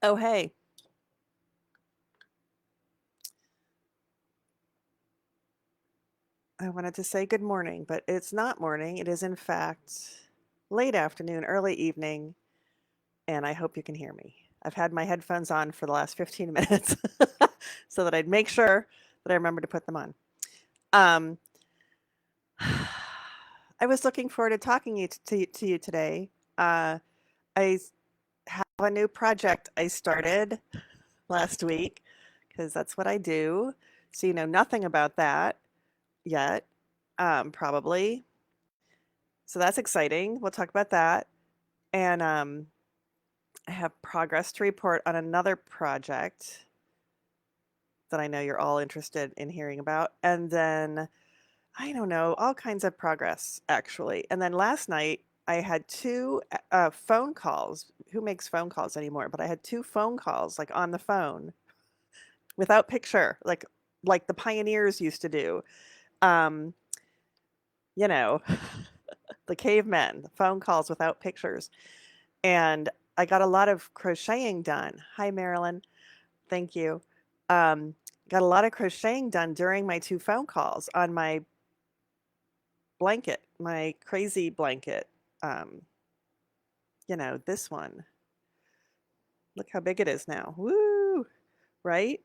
Oh, hey. I wanted to say good morning, but it's not morning. It is, in fact, late afternoon, early evening, and I hope you can hear me. I've had my headphones on for the last 15 minutes so that I'd make sure that I remember to put them on. Um, I was looking forward to talking to you today. I have a new project I started last week because that's what I do. So you know nothing about that yet, probably. So that's exciting. We'll talk about that. And I have progress to report on another project that I know you're all interested in hearing about. And then I don't know, all kinds of progress actually. And then last night I had two phone calls. Who makes phone calls anymore? But I had two phone calls like on the phone without picture, like the pioneers used to do. Um, you know, the cavemen, the phone calls without pictures. And I got a lot of crocheting done. Hi, Marilyn. Thank you. Um, got a lot of crocheting done during my two phone calls on my blanket, my crazy blanket. Um, this one. Look how big it is now. Woo! Right?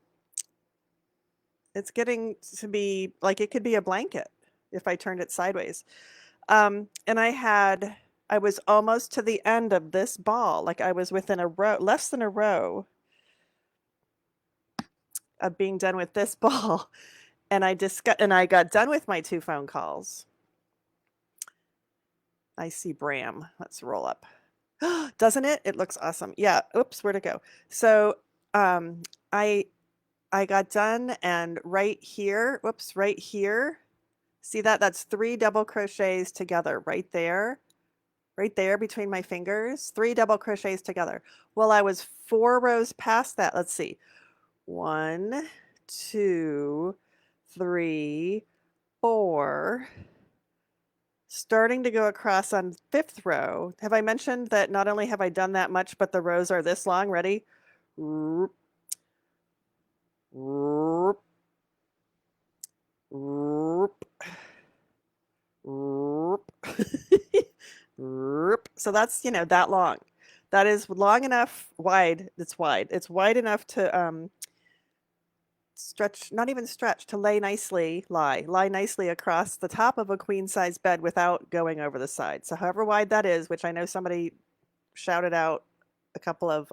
It's getting to be like it could be a blanket if I turned it sideways. And I was almost to the end of this ball. Like I was within a row, less than a row of being done with this ball. And I got done with my two phone calls. I see Bram. Let's roll up. Doesn't it? It looks awesome. Yeah. Oops, where'd it go? So um I I got done and right here, whoops, right here. See that? That's three double crochets together right there. Right there between my fingers. Three double crochets together. Well, I was four rows past that. Let's see. One, two, three, four, starting to go across on fifth row. Have I mentioned that not only have I done that much, but the rows are this long? Ready? Roop, roop, roop, roop, roop. So that's, that long. That is long enough, wide. It's wide. It's wide enough to stretch, not even stretch, to lie nicely across the top of a queen size bed without going over the side. So however wide that is, which I know somebody shouted out a couple of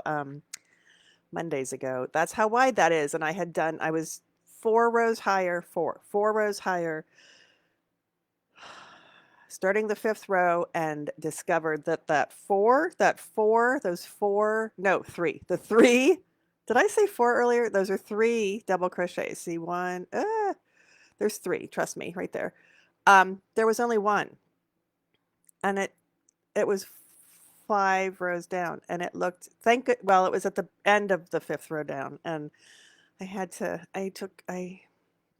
Mondays ago, that's how wide that is. And I was four rows higher, four rows higher, starting the fifth row, and discovered no, three, the three, did I say four earlier? Those are three double crochets. See one, there's three, trust me, right there. There was only one, and it was five rows down, and it looked, well, it was at the end of the fifth row down, and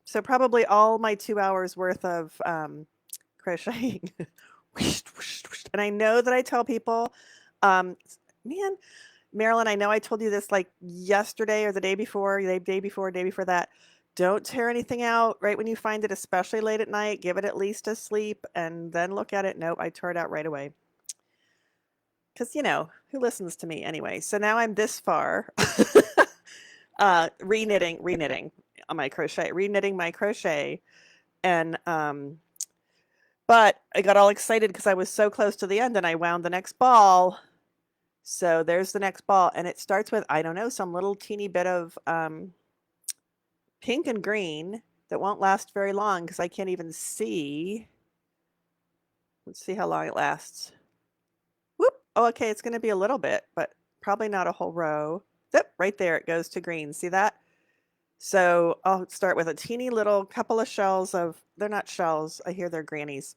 so probably all my 2 hours worth of crocheting. And I know that I tell people, um, man, Marilyn, I know I told you this like yesterday or the day before that. Don't tear anything out right when you find it, especially late at night. Give it at least a sleep and then look at it. Nope, I tore it out right away. Because, who listens to me anyway? So now I'm this far. Reknitting on my crochet, reknitting my crochet. And, but I got all excited because I was so close to the end and I wound the next ball. So there's the next ball. And it starts with, I don't know, some little teeny bit of pink and green that won't last very long because I can't even see. Let's see how long it lasts. Whoop. Oh, okay. It's going to be a little bit, but probably not a whole row. Yep, right there. It goes to green. See that? So I'll start with a teeny little couple of shells of, they're not shells. I hear they're grannies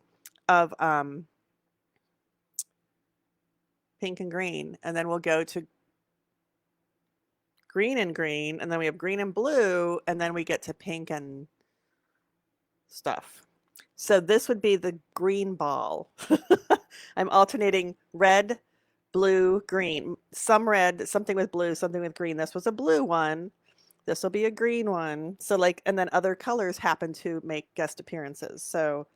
of pink and green. And then we'll go to green and green. And then we have green and blue. And then we get to pink and stuff. So this would be the green ball. I'm alternating red, blue, green, some red, something with blue, something with green. This was a blue one. This will be a green one. So like, and then other colors happen to make guest appearances. So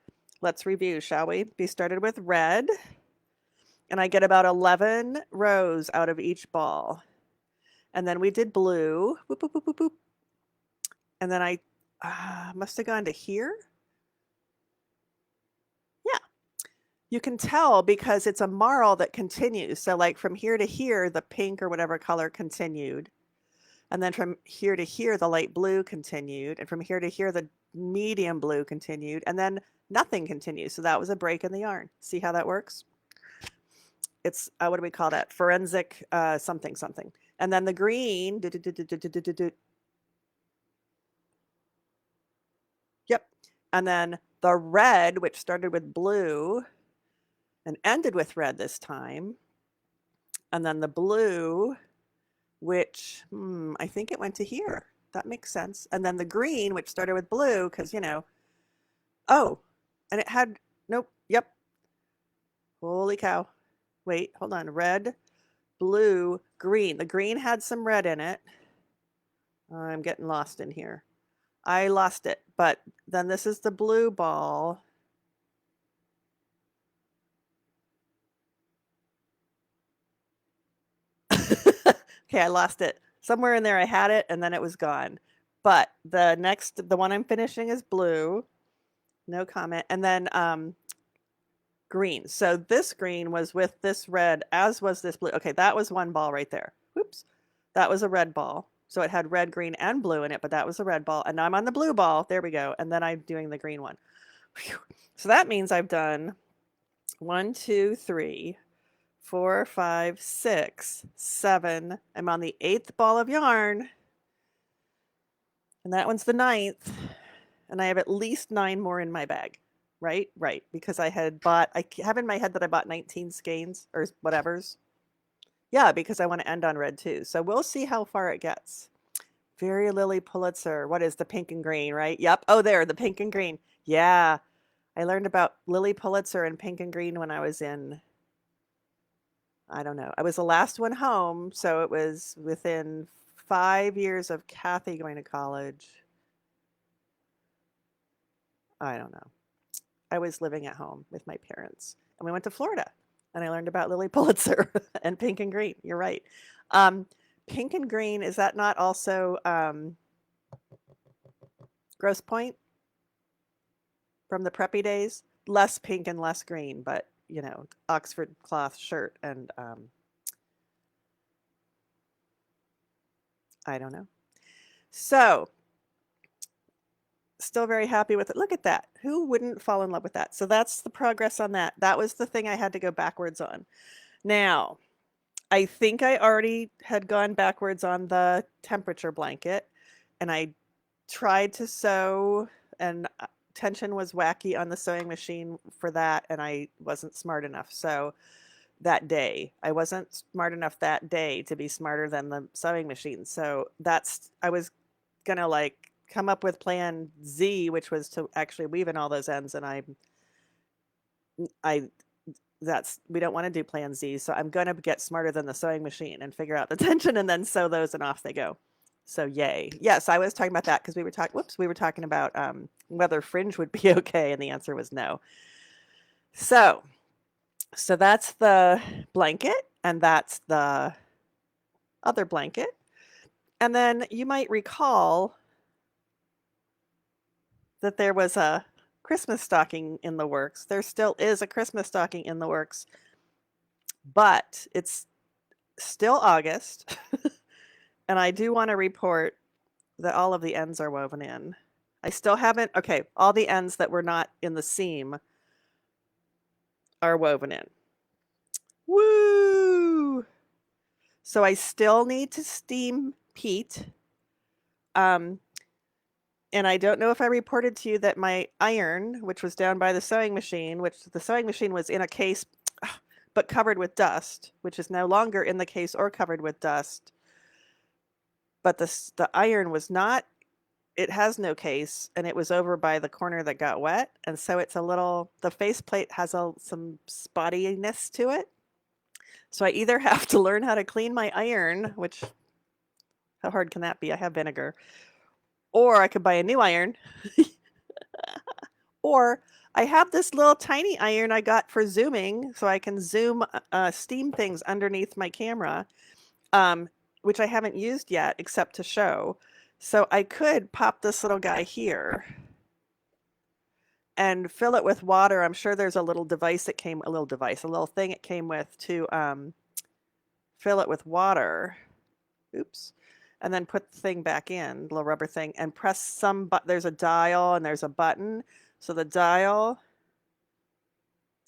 let's review, shall we? We started with red, and I get about 11 rows out of each ball. And then we did blue, whoop, whoop, whoop, whoop, whoop. And then I must have gone to here. Yeah, you can tell because it's a marl that continues. So like from here to here, the pink or whatever color continued. And then from here to here, the light blue continued. And from here to here, the medium blue continued. And then nothing continues. So that was a break in the yarn. See how that works? It's, what do we call that? Forensic something, something. And then the green, yep. And then the red, which started with blue and ended with red this time. And then the blue, which I think it went to here. That makes sense. And then the green, which started with blue, because, you know, oh, and it had, nope, yep. Holy cow. Wait, hold on. Red, blue, green. The green had some red in it. I'm getting lost in here. I lost it, but then this is the blue ball. Okay, I lost it. Somewhere in there I had it and then it was gone. But the next, the one I'm finishing is blue. No comment. And then green. So this green was with this red, as was this blue. Okay, that was one ball right there. Whoops. That was a red ball. So it had red, green, and blue in it, but that was a red ball. And now I'm on the blue ball. There we go. And then I'm doing the green one. Whew. So that means I've done 1, 2, 3, 4, 5, 6, 7. I'm on the 8th ball of yarn. And that one's the 9th. And I have at least 9 more in my bag. Right? Right. Because I had bought, I have in my head that I bought 19 skeins or whatever's. Yeah, because I want to end on red too. So we'll see how far it gets. Very Lily Pulitzer. What is the pink and green, right? Yep. Oh, there, the pink and green. Yeah. I learned about Lily Pulitzer and pink and green when I was in, I don't know. I was the last one home. So it was within 5 years of Kathy going to college. I don't know. I was living at home with my parents and we went to Florida and I learned about Lily Pulitzer and pink and green. You're right. Pink and green, is that not also Grosse Pointe from the preppy days? Less pink and less green, but you know, Oxford cloth shirt and I don't know. So still very happy with it. Look at that. Who wouldn't fall in love with that? So that's the progress on that. That was the thing I had to go backwards on. Now, I think I already had gone backwards on the temperature blanket and I tried to sew and tension was wacky on the sewing machine for that and I wasn't smart enough. So that day, I wasn't smart enough that day to be smarter than the sewing machine. So that's, I was gonna like come up with plan Z, which was to actually weave in all those ends and I that's, we don't want to do plan Z. So I'm going to get smarter than the sewing machine and figure out the tension and then sew those and off they go. So yay. Yes, I was talking about that because we were talking about whether fringe would be okay. And the answer was no. So that's the blanket and that's the other blanket. And then you might recall that there was a Christmas stocking in the works. There still is a Christmas stocking in the works, but it's still August. And I do want to report that all of the ends are woven in. I still haven't, okay, all the ends that were not in the seam are woven in. Woo! So I still need to steam peat. And I don't know if I reported to you that my iron, which was down by the sewing machine, which the sewing machine was in a case, but covered with dust, which is no longer in the case or covered with dust. But the iron was not, it has no case, and it was over by the corner that got wet. And so it's a little, the faceplate has some spottiness to it. So I either have to learn how to clean my iron, which how hard can that be? I have vinegar. Or I could buy a new iron. Or I have this little tiny iron I got for zooming, so I can zoom steam things underneath my camera, um, which I haven't used yet except to show. So I could pop this little guy here and fill it with water. I'm sure there's a little device that came, a little thing it came with to fill it with water. Oops. And then put the thing back in, the little rubber thing, and press some but there's a dial and there's a button. So the dial,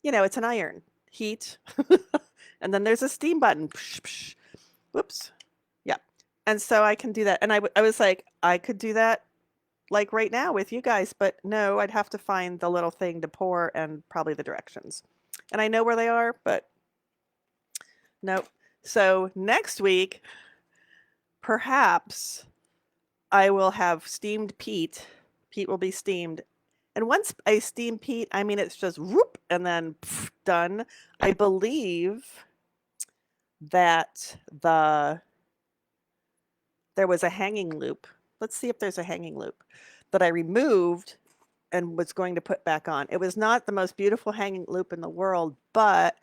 it's an iron, heat. And then there's a steam button. Psh, psh. Whoops. Yeah. And so I can do that. And I was like, I could do that like right now with you guys, but no, I'd have to find the little thing to pour and probably the directions. And I know where they are, but nope. So next week, perhaps I will have steamed peat. Peat will be steamed. And once I steam peat, I mean, it's just whoop and then pff, done. I believe that there was a hanging loop. Let's see if there's a hanging loop that I removed and was going to put back on. It was not the most beautiful hanging loop in the world, but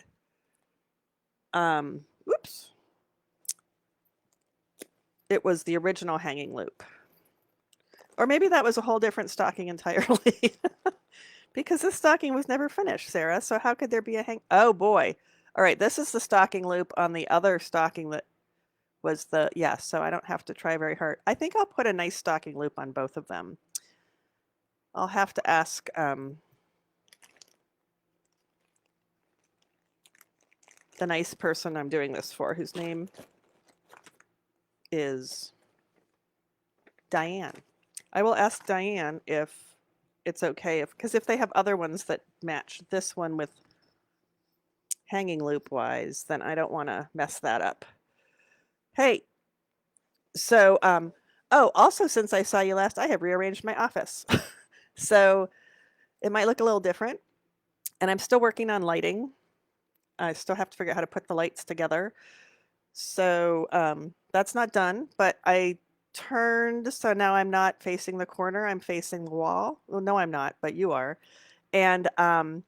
oops. It was the original hanging loop. Or maybe that was a whole different stocking entirely. Because this stocking was never finished, Sarah. So how could there be a hang? Oh boy. All right, this is the stocking loop on the other stocking that was so I don't have to try very hard. I think I'll put a nice stocking loop on both of them. I'll have to ask the nice person I'm doing this for, whose name is Diane. I will ask Diane if it's okay because if they have other ones that match this one with hanging loop wise, then I don't want to mess that up. Hey, so also since I saw you last, I have rearranged my office. So it might look a little different, and I'm still working on lighting. I still have to figure out how to put the lights together. So that's not done, but I turned, so now I'm not facing the corner, I'm facing the wall. Well, no, I'm not, but you are. And I'm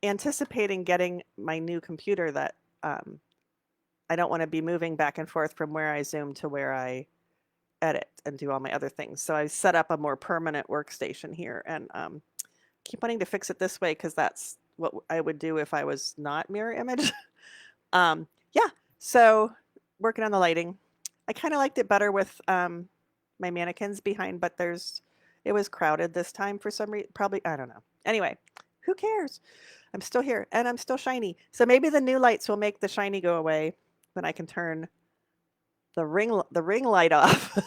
anticipating getting my new computer that I don't want to be moving back and forth from where I Zoom to where I edit and do all my other things. So I set up a more permanent workstation here and keep wanting to fix it this way because that's what I would do if I was not mirror image. Yeah, so working on the lighting. I kind of liked it better with my mannequins behind, but it was crowded this time for some reason. Probably, I don't know. Anyway, who cares? I'm still here and I'm still shiny. So maybe the new lights will make the shiny go away when I can turn the ring light off.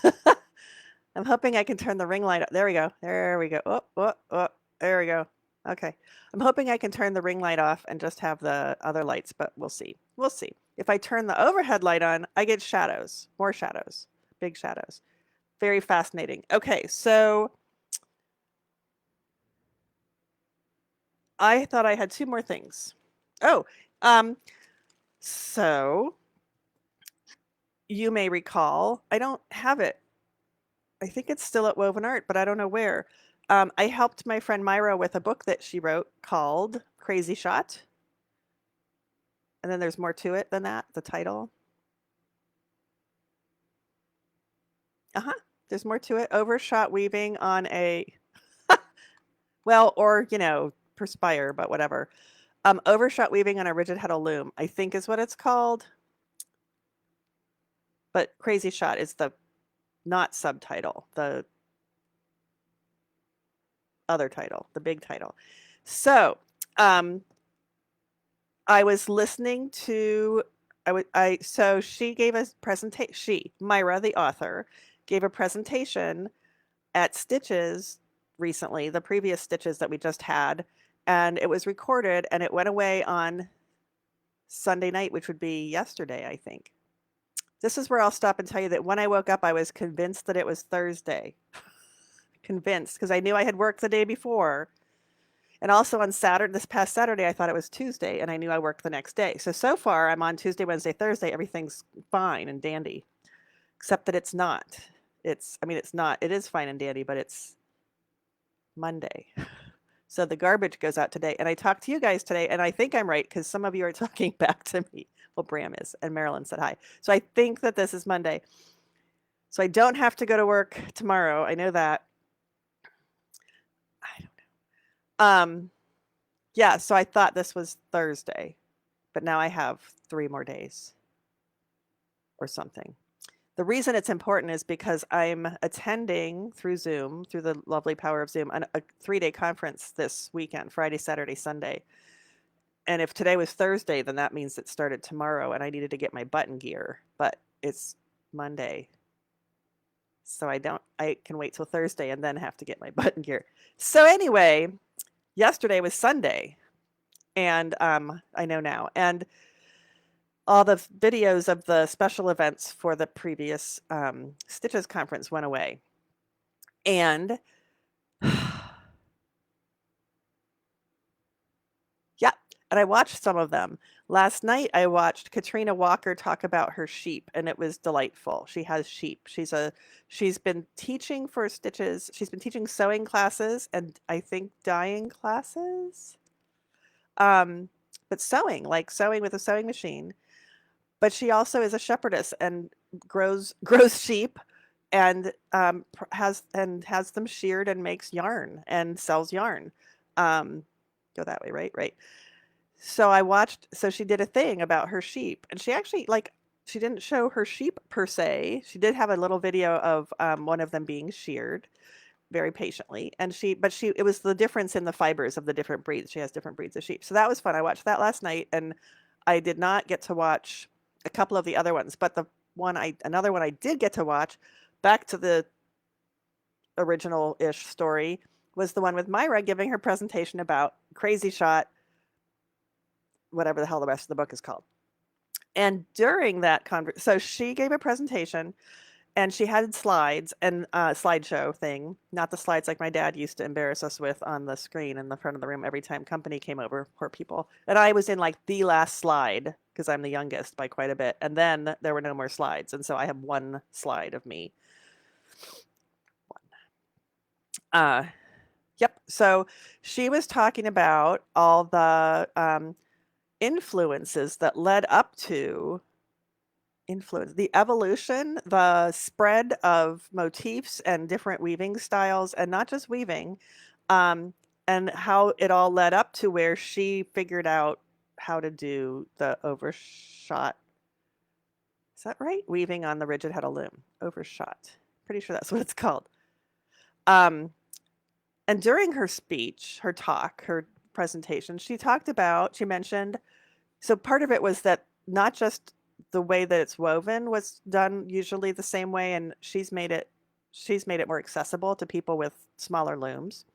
I'm hoping I can turn the ring light off. There we go. There we go. Oh, there we go. Okay. I'm hoping I can turn the ring light off and just have the other lights, but we'll see. We'll see. If I turn the overhead light on, I get shadows, more shadows, big shadows. Very fascinating. Okay, so I thought I had two more things. Oh, so you may recall, I don't have it. I think it's still at Woven Art, but I don't know where. I helped my friend Myra with a book that she wrote called Crazy Shot. And then there's more to it than that, the title. There's more to it. Overshot weaving on a, well, or, perspire, but whatever. Overshot weaving on a rigid heddle loom, I think is what it's called. But Crazy Shot is the not subtitle, the other title, the big title. So I was listening to, so she gave a presentation, Myra, the author, gave a presentation at Stitches recently, the previous Stitches that we just had, and it was recorded and it went away on Sunday night, which would be yesterday, I think. This is where I'll stop and tell you that when I woke up, I was convinced that it was Thursday. Convinced, because I knew I had worked the day before. And also on Saturday, this past Saturday, I thought it was Tuesday and I knew I worked the next day. So far I'm on Tuesday, Wednesday, Thursday. Everything's fine and dandy, except that it's not. I mean, it's not, it is fine and dandy, but it's Monday. So the garbage goes out today. And I talked to you guys today, and I think I'm right because some of you are talking back to me. Well, Bram is, and Marilyn said hi. So I think that this is Monday. So I don't have to go to work tomorrow. I know that. I don't know. Yeah, so I thought this was Thursday, but now I have 3 more days or something. The reason it's important is because I'm attending through Zoom, through the lovely power of Zoom, a 3-day conference this weekend, Friday, Saturday, Sunday. And if today was Thursday, then that means it started tomorrow and I needed to get my button gear, but it's Monday. So I can wait till Thursday and then have to get my button gear. So anyway, yesterday was Sunday, and I know now. And all the videos of the special events for the previous Stitches conference went away. And yeah, and I watched some of them. Last night I watched Katrina Walker talk about her sheep, and it was delightful. She has sheep. She's been teaching for Stitches. She's been teaching sewing classes and I think dyeing classes. But sewing, like sewing with a sewing machine. But she also is a shepherdess and grows sheep and has them sheared and makes yarn and sells yarn. Go that way, right? Right. So she did a thing about her sheep, and she actually she didn't show her sheep per se. She did have a little video of one of them being sheared very patiently, and it was the difference in the fibers of the different breeds. She has different breeds of sheep, so that was fun. I watched that last night, and I did not get to watch a couple of the other ones, but another one I did get to watch, back to the original-ish story, was the one with Myra giving her presentation about Crazy Shot, whatever the hell the rest of the book is called. And during that so she gave a presentation, and she had slides and slideshow thing, not the slides like my dad used to embarrass us with on the screen in the front of the room every time company came over, poor people. And I was in like the last slide because I'm the youngest by quite a bit. And then there were no more slides. And so I have one slide of me. Yep. So she was talking about all the influences that led up to the evolution, the spread of motifs and different weaving styles, and not just weaving, and how it all led up to where she figured out how to do the overshot. Is that right? Weaving on the rigid head of loom. Overshot. Pretty sure that's what it's called. And during her speech, her talk, her presentation, she mentioned, so part of it was that not just the way that it's woven was done usually the same way, and she's made it more accessible to people with smaller looms.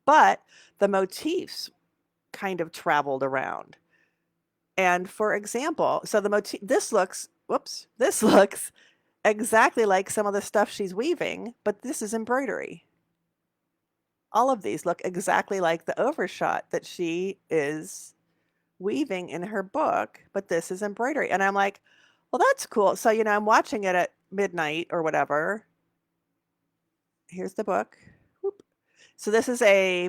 But the motifs kind of traveled around. And for example, so the motif, this looks exactly like some of the stuff she's weaving, but this is embroidery. All of these look exactly like the overshot that she is weaving in her book, but this is embroidery. And I'm like, well, that's cool. So, I'm watching it at midnight or whatever. Here's the book. Whoop. So this is I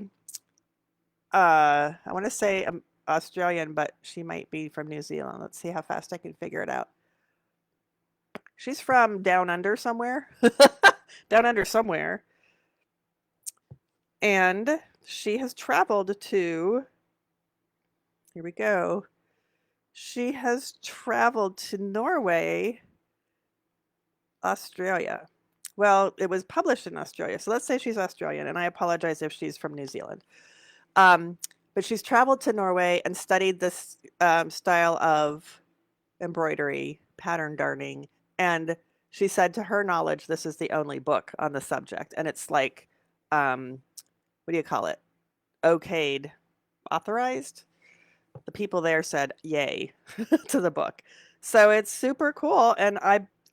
want to say Australian, but she might be from New Zealand. Let's see how fast I can figure it out. She's from down under somewhere. Down under somewhere. And she has traveled to, here we go. She has traveled to Norway, Australia. Well, it was published in Australia, so let's say she's Australian, and I apologize if she's from New Zealand. But she's traveled to Norway and studied this style of embroidery, pattern darning, and she said to her knowledge, this is the only book on the subject, and it's like, what do you call it? Okayed, authorized? The people there said yay to the book. So it's super cool. And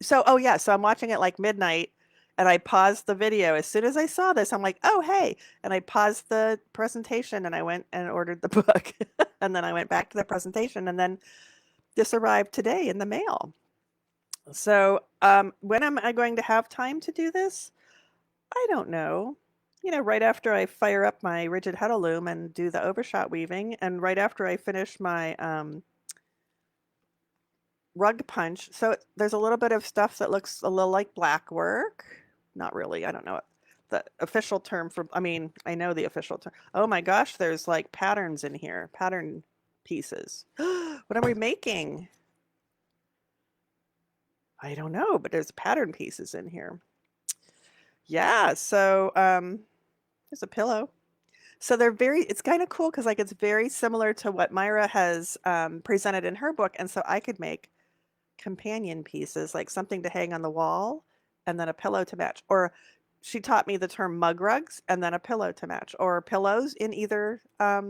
so I'm watching it like midnight, And I paused the video. As soon as I saw this, I'm like, oh, hey. And I paused the presentation and I went and ordered the book. And then I went back to the presentation. And then this arrived today in the mail. So when am I going to have time to do this? I don't know. Right after I fire up my rigid heddle loom and do the overshot weaving, and right after I finish my rug punch. So there's a little bit of stuff that looks a little like black work. Not really. I don't know the official term for, I know the official term. Oh my gosh, there's like patterns in here, pattern pieces. What are we making? I don't know, but there's pattern pieces in here. Yeah, so there's a pillow. So it's kind of cool because like it's very similar to what Myra has presented in her book. And so I could make companion pieces, like something to hang on the wall and then a pillow to match. Or she taught me the term mug rugs and then a pillow to match, or pillows in either, I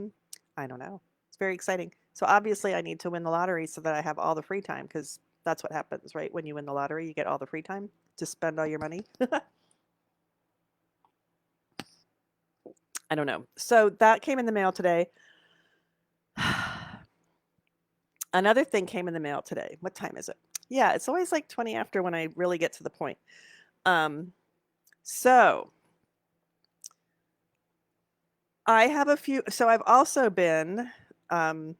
don't know. It's very exciting. So obviously I need to win the lottery so that I have all the free time, because that's what happens, right? When you win the lottery, you get all the free time to spend all your money. I don't know. So that came in the mail today. Another thing came in the mail today. What time is it? Yeah, it's always like 20 after when I really get to the point. So I have a few. So I've also been, I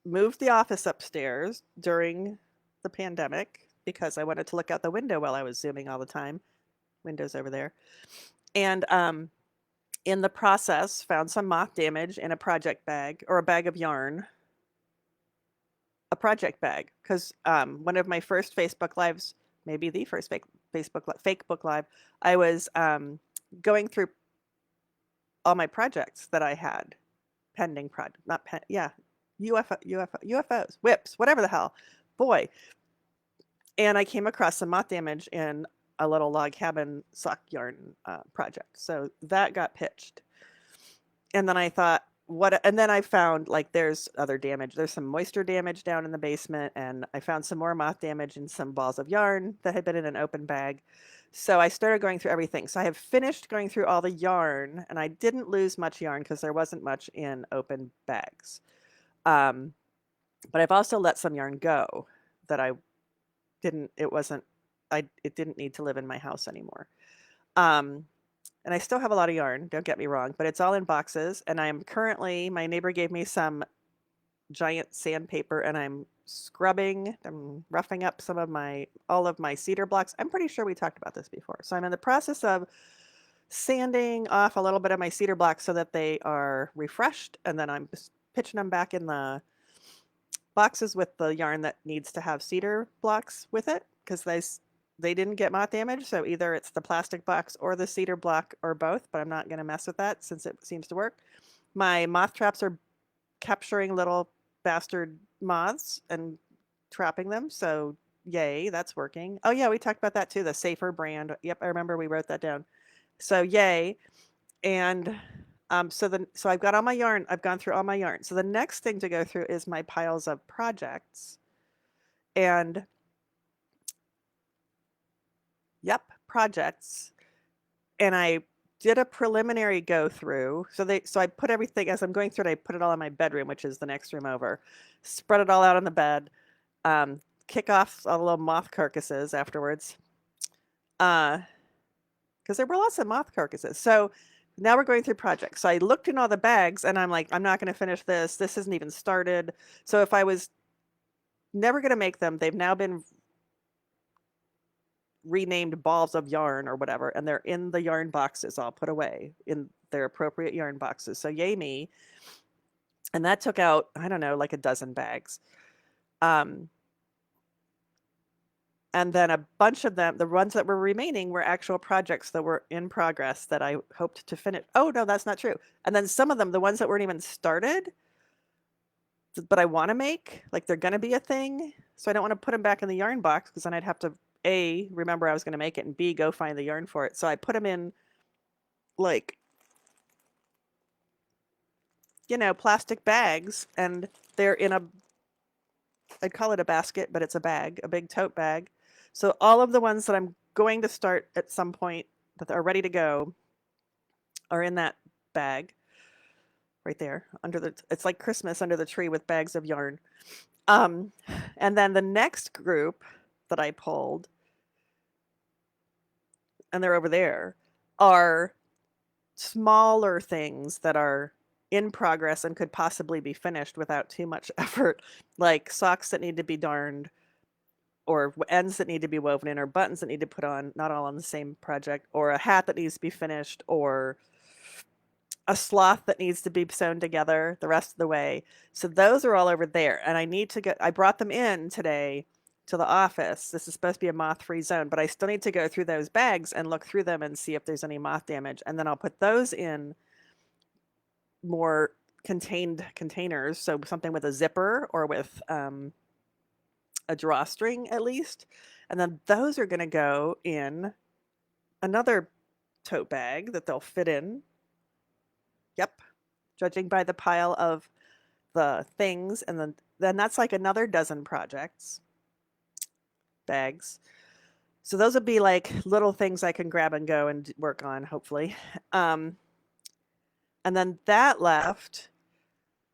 moved the office upstairs during the pandemic because I wanted to look out the window while I was Zooming all the time. Windows over there. And in the process, found some moth damage in a project bag, or a bag of yarn. A project bag, because one of my first Facebook Lives, maybe the first fake book live, I was going through all my projects that I had pending, UFOs, whips, whatever the hell, boy. And I came across some moth damage in a little log cabin sock yarn project. So that got pitched. And then I thought, and then I found like there's other damage. There's some moisture damage down in the basement, and I found some more moth damage in some balls of yarn that had been in an open bag. So I started going through everything. So I have finished going through all the yarn, and I didn't lose much yarn because there wasn't much in open bags. But I've also let some yarn go that it didn't need to live in my house anymore. And I still have a lot of yarn, don't get me wrong, but it's all in boxes. And my neighbor gave me some giant sandpaper, and I'm roughing up all of my cedar blocks. I'm pretty sure we talked about this before. So I'm in the process of sanding off a little bit of my cedar blocks so that they are refreshed. And then I'm just pitching them back in the boxes with the yarn that needs to have cedar blocks with it, because they didn't get moth damage, so either it's the plastic box or the cedar block or both, but I'm not going to mess with that since it seems to work. My moth traps are capturing little bastard moths and trapping them, so yay, that's working. Oh yeah, we talked about that too, the Safer brand. Yep, I remember we wrote that down. So yay. And so I've got all my yarn. I've gone through all my yarn. So the next thing to go through is my piles of projects. And yep, projects. And I did a preliminary go through. So I put everything, as I'm going through it, I put it all in my bedroom, which is the next room over. Spread it all out on the bed. Kick off all the little moth carcasses afterwards. Because there were lots of moth carcasses. So now we're going through projects. So I looked in all the bags and I'm like, I'm not going to finish this. This isn't even started. So if I was never going to make them, they've now been renamed balls of yarn or whatever, and they're in the yarn boxes all put away in their appropriate yarn boxes. So yay me. And that took out, I don't know, like a dozen bags. And then a bunch of them, the ones that were remaining, were actual projects that were in progress that I hoped to finish. Oh, no, that's not true. And then some of them, the ones that weren't even started, but I want to make, like they're going to be a thing. So I don't want to put them back in the yarn box, because then I'd have to, A, remember I was going to make it, and B, go find the yarn for it. So I put them in like, plastic bags, and they're in I'd call it a basket, but it's a bag, a big tote bag. So all of the ones that I'm going to start at some point that are ready to go are in that bag right there under the, it's like Christmas under the tree with bags of yarn. Um, and then the next group that I pulled, and they're over there, are smaller things that are in progress and could possibly be finished without too much effort, like socks that need to be darned, or ends that need to be woven in, or buttons that need to put on, not all on the same project, or a hat that needs to be finished, or a sloth that needs to be sewn together the rest of the way. So those are all over there. And I need to get, I brought them in today to the office. This is supposed to be a moth-free zone, but I still need to go through those bags and look through them and see if there's any moth damage. And then I'll put those in more contained containers. So something with a zipper or with a drawstring at least. And then those are going to go in another tote bag that they'll fit in. Yep. Judging by the pile of the things. And then that's like another dozen projects, bags. So those would be like little things I can grab and go and work on, hopefully. And then that left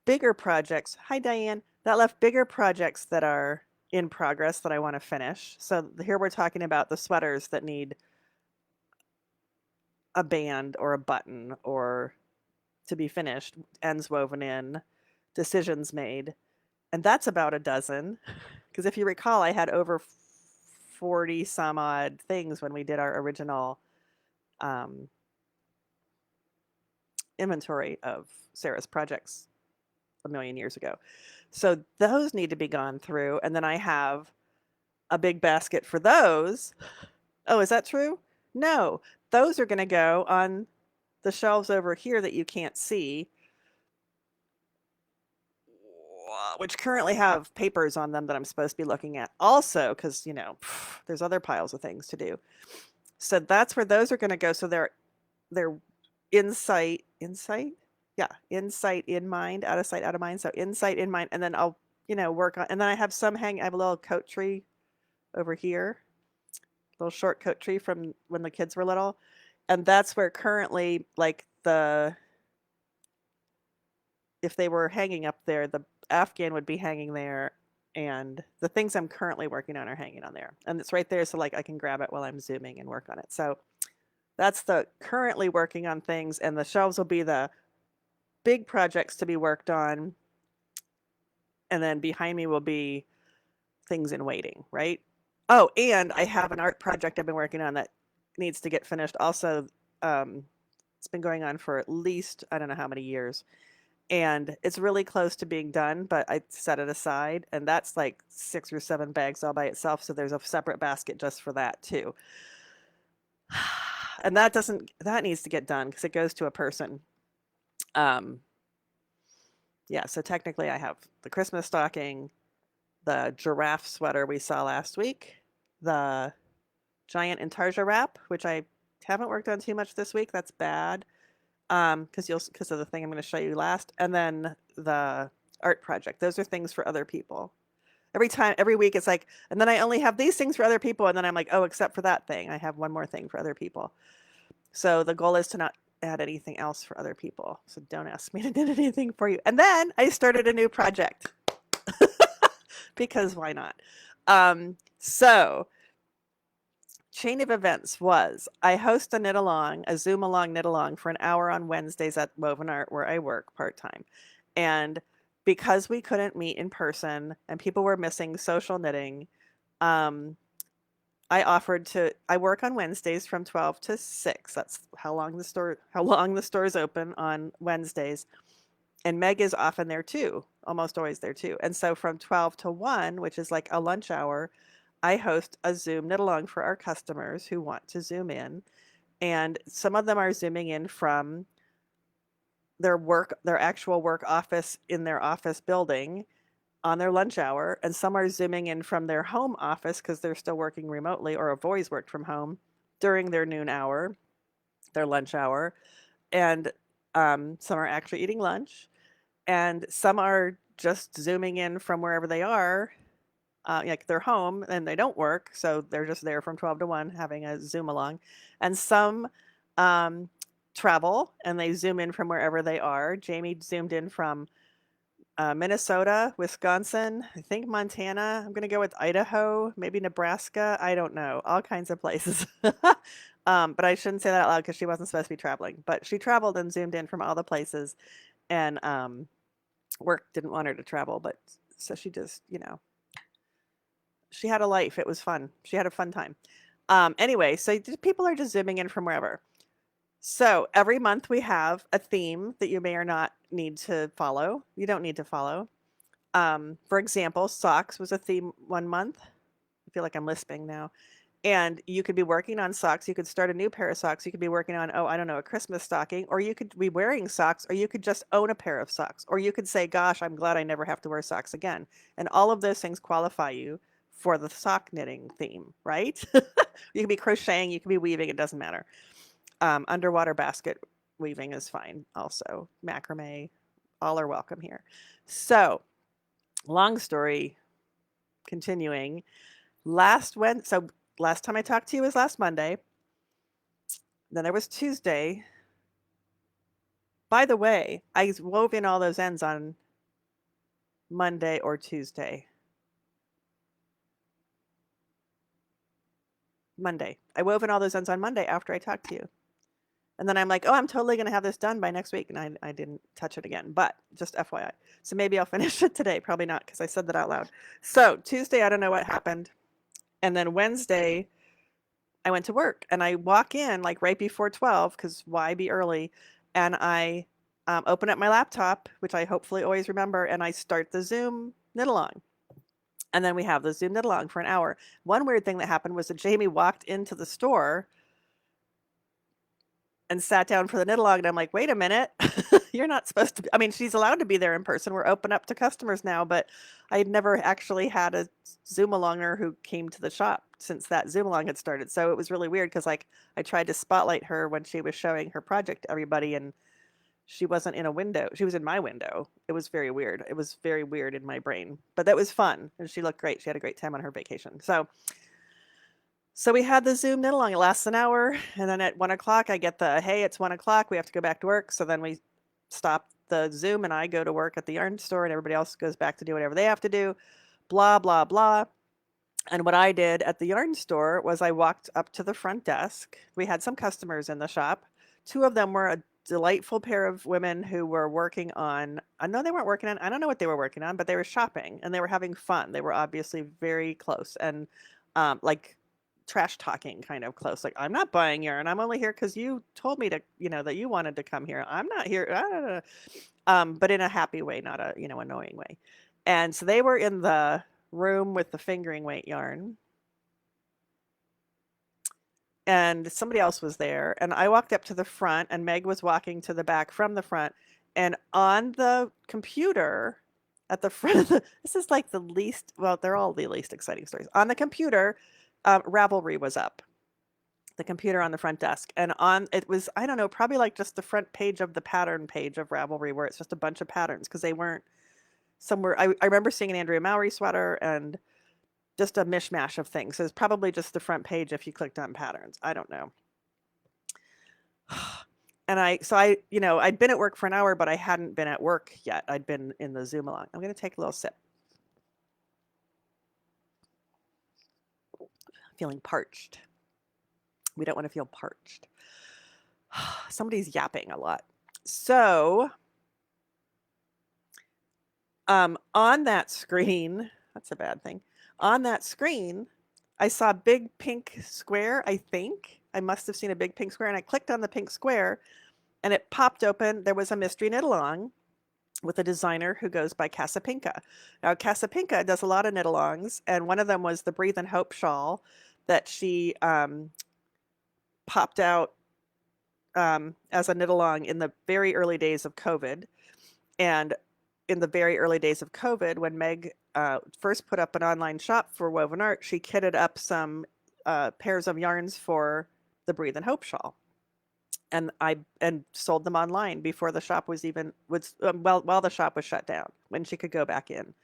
bigger projects. Hi, Diane. That left bigger projects that are in progress that I want to finish. So here we're talking about the sweaters that need a band or a button or to be finished, ends woven in, decisions made. And that's about a dozen. Because if you recall, I had over 40 some odd things when we did our original inventory of Sarah's projects a million years ago. So those need to be gone through. And then I have a big basket for those. Oh, is that true? No, those are going to go on the shelves over here that you can't see, which currently have papers on them that I'm supposed to be looking at also, because, you know, there's other piles of things to do. So that's where those are going to go. So they're insight, yeah, insight in mind, out of sight, out of mind. So insight in mind, and then I'll, you know, work on, and then I have some hang, I have a little coat tree over here, little short coat tree from when the kids were little. And that's where currently, like if they were hanging up there, the Afghan would be hanging there, and the things I'm currently working on are hanging on there. And it's right there, so like I can grab it while I'm zooming and work on it. So that's the currently working on things, and the shelves will be the big projects to be worked on. And then behind me will be things in waiting, right? Oh, and I have an art project I've been working on that needs to get finished. Also, it's been going on for at least, I don't know how many years. And it's really close to being done, but I set it aside. And that's like 6 or 7 bags all by itself. So there's a separate basket just for that too. And that needs to get done because it goes to a person. Yeah, so technically I have the Christmas stocking, the giraffe sweater we saw last week, the giant intarsia wrap, which I haven't worked on too much this week. That's bad. Because of the thing I'm going to show you last, and then the art project. Those are things for other people. Every week it's like, and then I only have these things for other people, and then I'm like, oh, except for that thing, I have one more thing for other people. So the goal is to not add anything else for other people. So don't ask me to do anything for you. And then I started a new project because why not? So chain of events was I host a knit along, a Zoom along knit along for an hour on Wednesdays at Woven Art where I work part-time. And because we couldn't meet in person and people were missing social knitting, I work on Wednesdays from 12 to 6. That's how long the store is open on Wednesdays. And Meg is often there too, almost always there too. And so from 12 to 1, which is like a lunch hour, I host a Zoom knit along for our customers who want to Zoom in. And some of them are Zooming in from their actual work office in their office building on their lunch hour. And some are Zooming in from their home office because they're still working remotely or have always worked from home during their noon hour, their lunch hour. And some are actually eating lunch. And some are just Zooming in from wherever they are like they're home and they don't work, so they're just there from 12 to 1 having a Zoom along. And some um, travel and they Zoom in from wherever they are. Jamie Zoomed in from Minnesota, Wisconsin, I think Montana. I'm going to go with Idaho, maybe Nebraska. I don't know. All kinds of places. But I shouldn't say that out loud because she wasn't supposed to be traveling. But she traveled and Zoomed in from all the places. And work didn't want her to travel. But so she just, she had a life. It was fun. She had a fun time. Anyway, so people are just Zooming in from wherever. So every month we have a theme that you may or not need to follow. You don't need to follow. For example, socks was a theme one month. I feel like I'm lisping now. And you could be working on socks. You could start a new pair of socks. You could be working on, oh, I don't know, a Christmas stocking, or you could be wearing socks, or you could just own a pair of socks, or you could say, gosh, I'm glad I never have to wear socks again. And all of those things qualify you for the sock knitting theme, right? You could be crocheting, you could be weaving, it doesn't matter. Underwater basket weaving is fine also. Macrame, all are welcome here. So, long story continuing. Last time I talked to you was last Monday. Then there was Tuesday. By the way, I wove in all those ends on Monday or Tuesday. Monday. I wove in all those ends on Monday after I talked to you. And then I'm like, oh, I'm totally going to have this done by next week. And I didn't touch it again, but just FYI. So maybe I'll finish it today. Probably not because I said that out loud. So Tuesday, I don't know what happened. And then Wednesday, I went to work and I walk in like right before 12 because why be early? And I open up my laptop, which I hopefully always remember, and I start the Zoom knit along. And then we have the Zoom knit along for an hour. One weird thing that happened was that Jamie walked into the store and sat down for the knit along. And I'm like, wait a minute, you're not supposed to be. I mean, she's allowed to be there in person. We're open up to customers now, but I had never actually had a Zoom alonger who came to the shop since that Zoom along had started. So it was really weird because like I tried to spotlight her when she was showing her project to everybody and she wasn't in a window. She was in my window. It was very weird. It was very weird in my brain, but that was fun. And she looked great. She had a great time on her vacation. So we had the Zoom knit along. It lasts an hour. And then at 1 o'clock, I get the, hey, it's 1 o'clock. We have to go back to work. So then we stop the Zoom and I go to work at the yarn store and everybody else goes back to do whatever they have to do. Blah, blah, blah. And what I did at the yarn store was I walked up to the front desk. We had some customers in the shop. Two of them were a delightful pair of women who were working on, I know they weren't working on, I don't know what they were working on, but they were shopping and they were having fun. They were obviously very close and like trash talking kind of close. Like, I'm not buying yarn. I'm only here because you told me to, that you wanted to come here. I'm not here. But in a happy way, not a, annoying way. And so they were in the room with the fingering weight yarn. And somebody else was there. And I walked up to the front, and Meg was walking to the back from the front. And on the computer at the front of this is like the least, well, they're all the least exciting stories. On the computer, Ravelry was up, the computer on the front desk. And it was, I don't know, probably like just the front page of the pattern page of Ravelry where it's just a bunch of patterns because they weren't somewhere. I remember seeing an Andrea Mowry sweater and just a mishmash of things. So it's probably just the front page if you clicked on patterns. I don't know. And I'd been at work for an hour, but I hadn't been at work yet. I'd been in the Zoom along. I'm going to take a little sip. Feeling parched. We don't want to feel parched. Somebody's yapping a lot. So on that screen, that's a bad thing. On that screen, I saw a big pink square, I think. I must have seen a big pink square, and I clicked on the pink square, and it popped open. There was a mystery knit along with a designer who goes by Casapinka. Now, Casapinka does a lot of knit alongs, and one of them was the Breathe and Hope shawl that she popped out as a knit along in the very early days of COVID. And in the very early days of COVID, when Meg first put up an online shop for woven art, she kitted up some pairs of yarns for the Breathe and Hope shawl, and sold them online before the shop was even while the shop was shut down when she could go back in.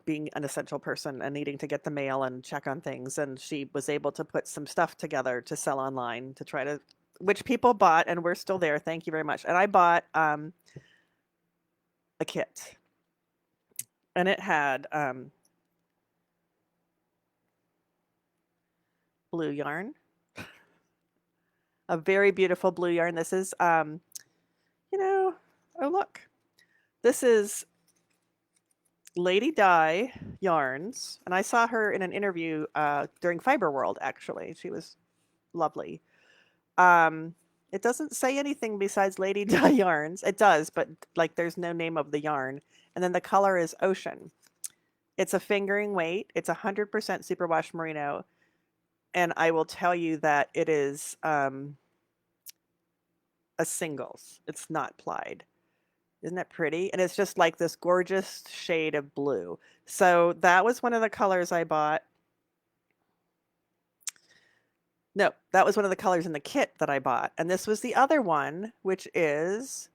being an essential person and needing to get the mail and check on things. And she was able to put some stuff together to sell online to try to, which people bought, and we're still there. Thank you very much. And I bought a kit, and it had blue yarn, a very beautiful blue yarn. This is, oh, look, this is Lady Di Yarns, and I saw her in an interview during Fiber World, actually. She was lovely. It doesn't say anything besides Lady Di Yarns. It does, but like there's no name of the yarn. And then the color is Ocean. It's a fingering weight. It's 100% superwash merino. And I will tell you that it is a singles. It's not plied. Isn't it pretty? And it's just like this gorgeous shade of blue. So that was one of the colors I bought. No, that was one of the colors in the kit that I bought. And this was the other one, which is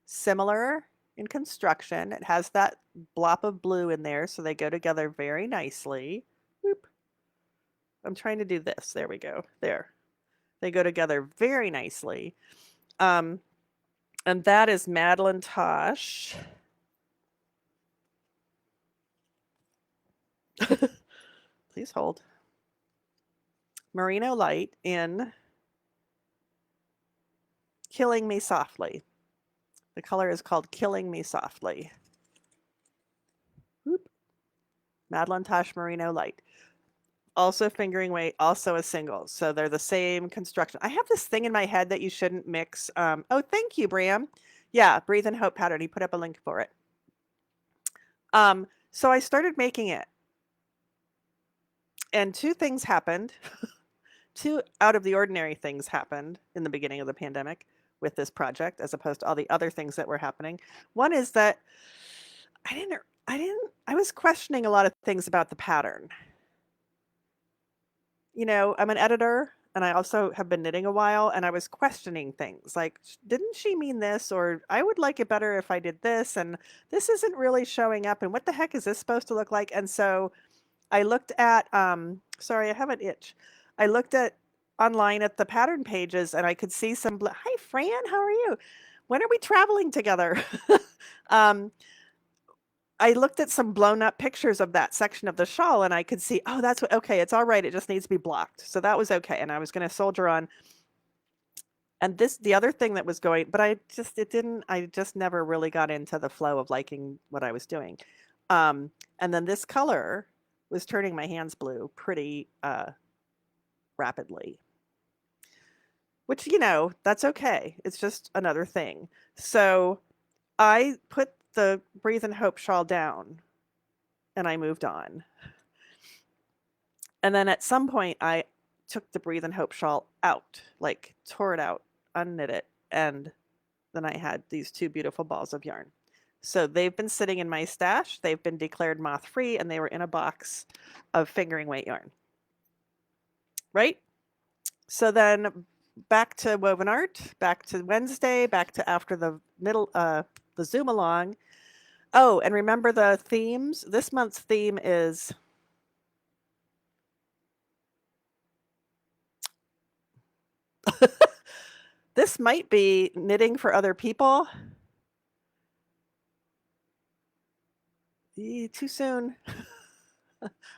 similar in construction. It has that blop of blue in there, so they go together very nicely. Whoop. I'm trying to do this. There we go. There. They go together very nicely. And that is Madeline Tosh. Please hold. Merino Light in Killing Me Softly. The color is called Killing Me Softly. Whoop. Madeline Tosh Merino Light. Also fingering weight, also a single. So they're the same construction. I have this thing in my head that you shouldn't mix. Oh, thank you, Bram. Yeah, Breathe and Hope pattern. He put up a link for it. So I started making it. And two things happened. Two out of the ordinary things happened in the beginning of the pandemic with this project, as opposed to all the other things that were happening. One is that I was questioning a lot of things about the pattern. I'm an editor, and I also have been knitting a while, and I was questioning things like, didn't she mean this? Or I would like it better if I did this, and this isn't really showing up, and what the heck is this supposed to look like? And so I looked at, sorry, I have an itch. I looked at online at the pattern pages, and I could see some, hi, Fran, how are you? When are we traveling together? I looked at some blown up pictures of that section of the shawl, and I could see, oh, that's what, okay, it's all right. It just needs to be blocked. So that was okay. And I was going to soldier on. And the other thing that was going, but I just never really got into the flow of liking what I was doing. And then this color was turning my hands blue pretty rapidly, which, that's okay. It's just another thing. So I put the Breathe and Hope shawl down and I moved on. And then at some point I took the Breathe and Hope shawl out, like tore it out, unknit it, and then I had these two beautiful balls of yarn. So they've been sitting in my stash. They've been declared moth free, and they were in a box of fingering weight yarn. Right? So then back to Woven Art, back to Wednesday, back to after the Zoom along. Oh, and remember the themes? This month's theme is this might be knitting for other people. Too soon.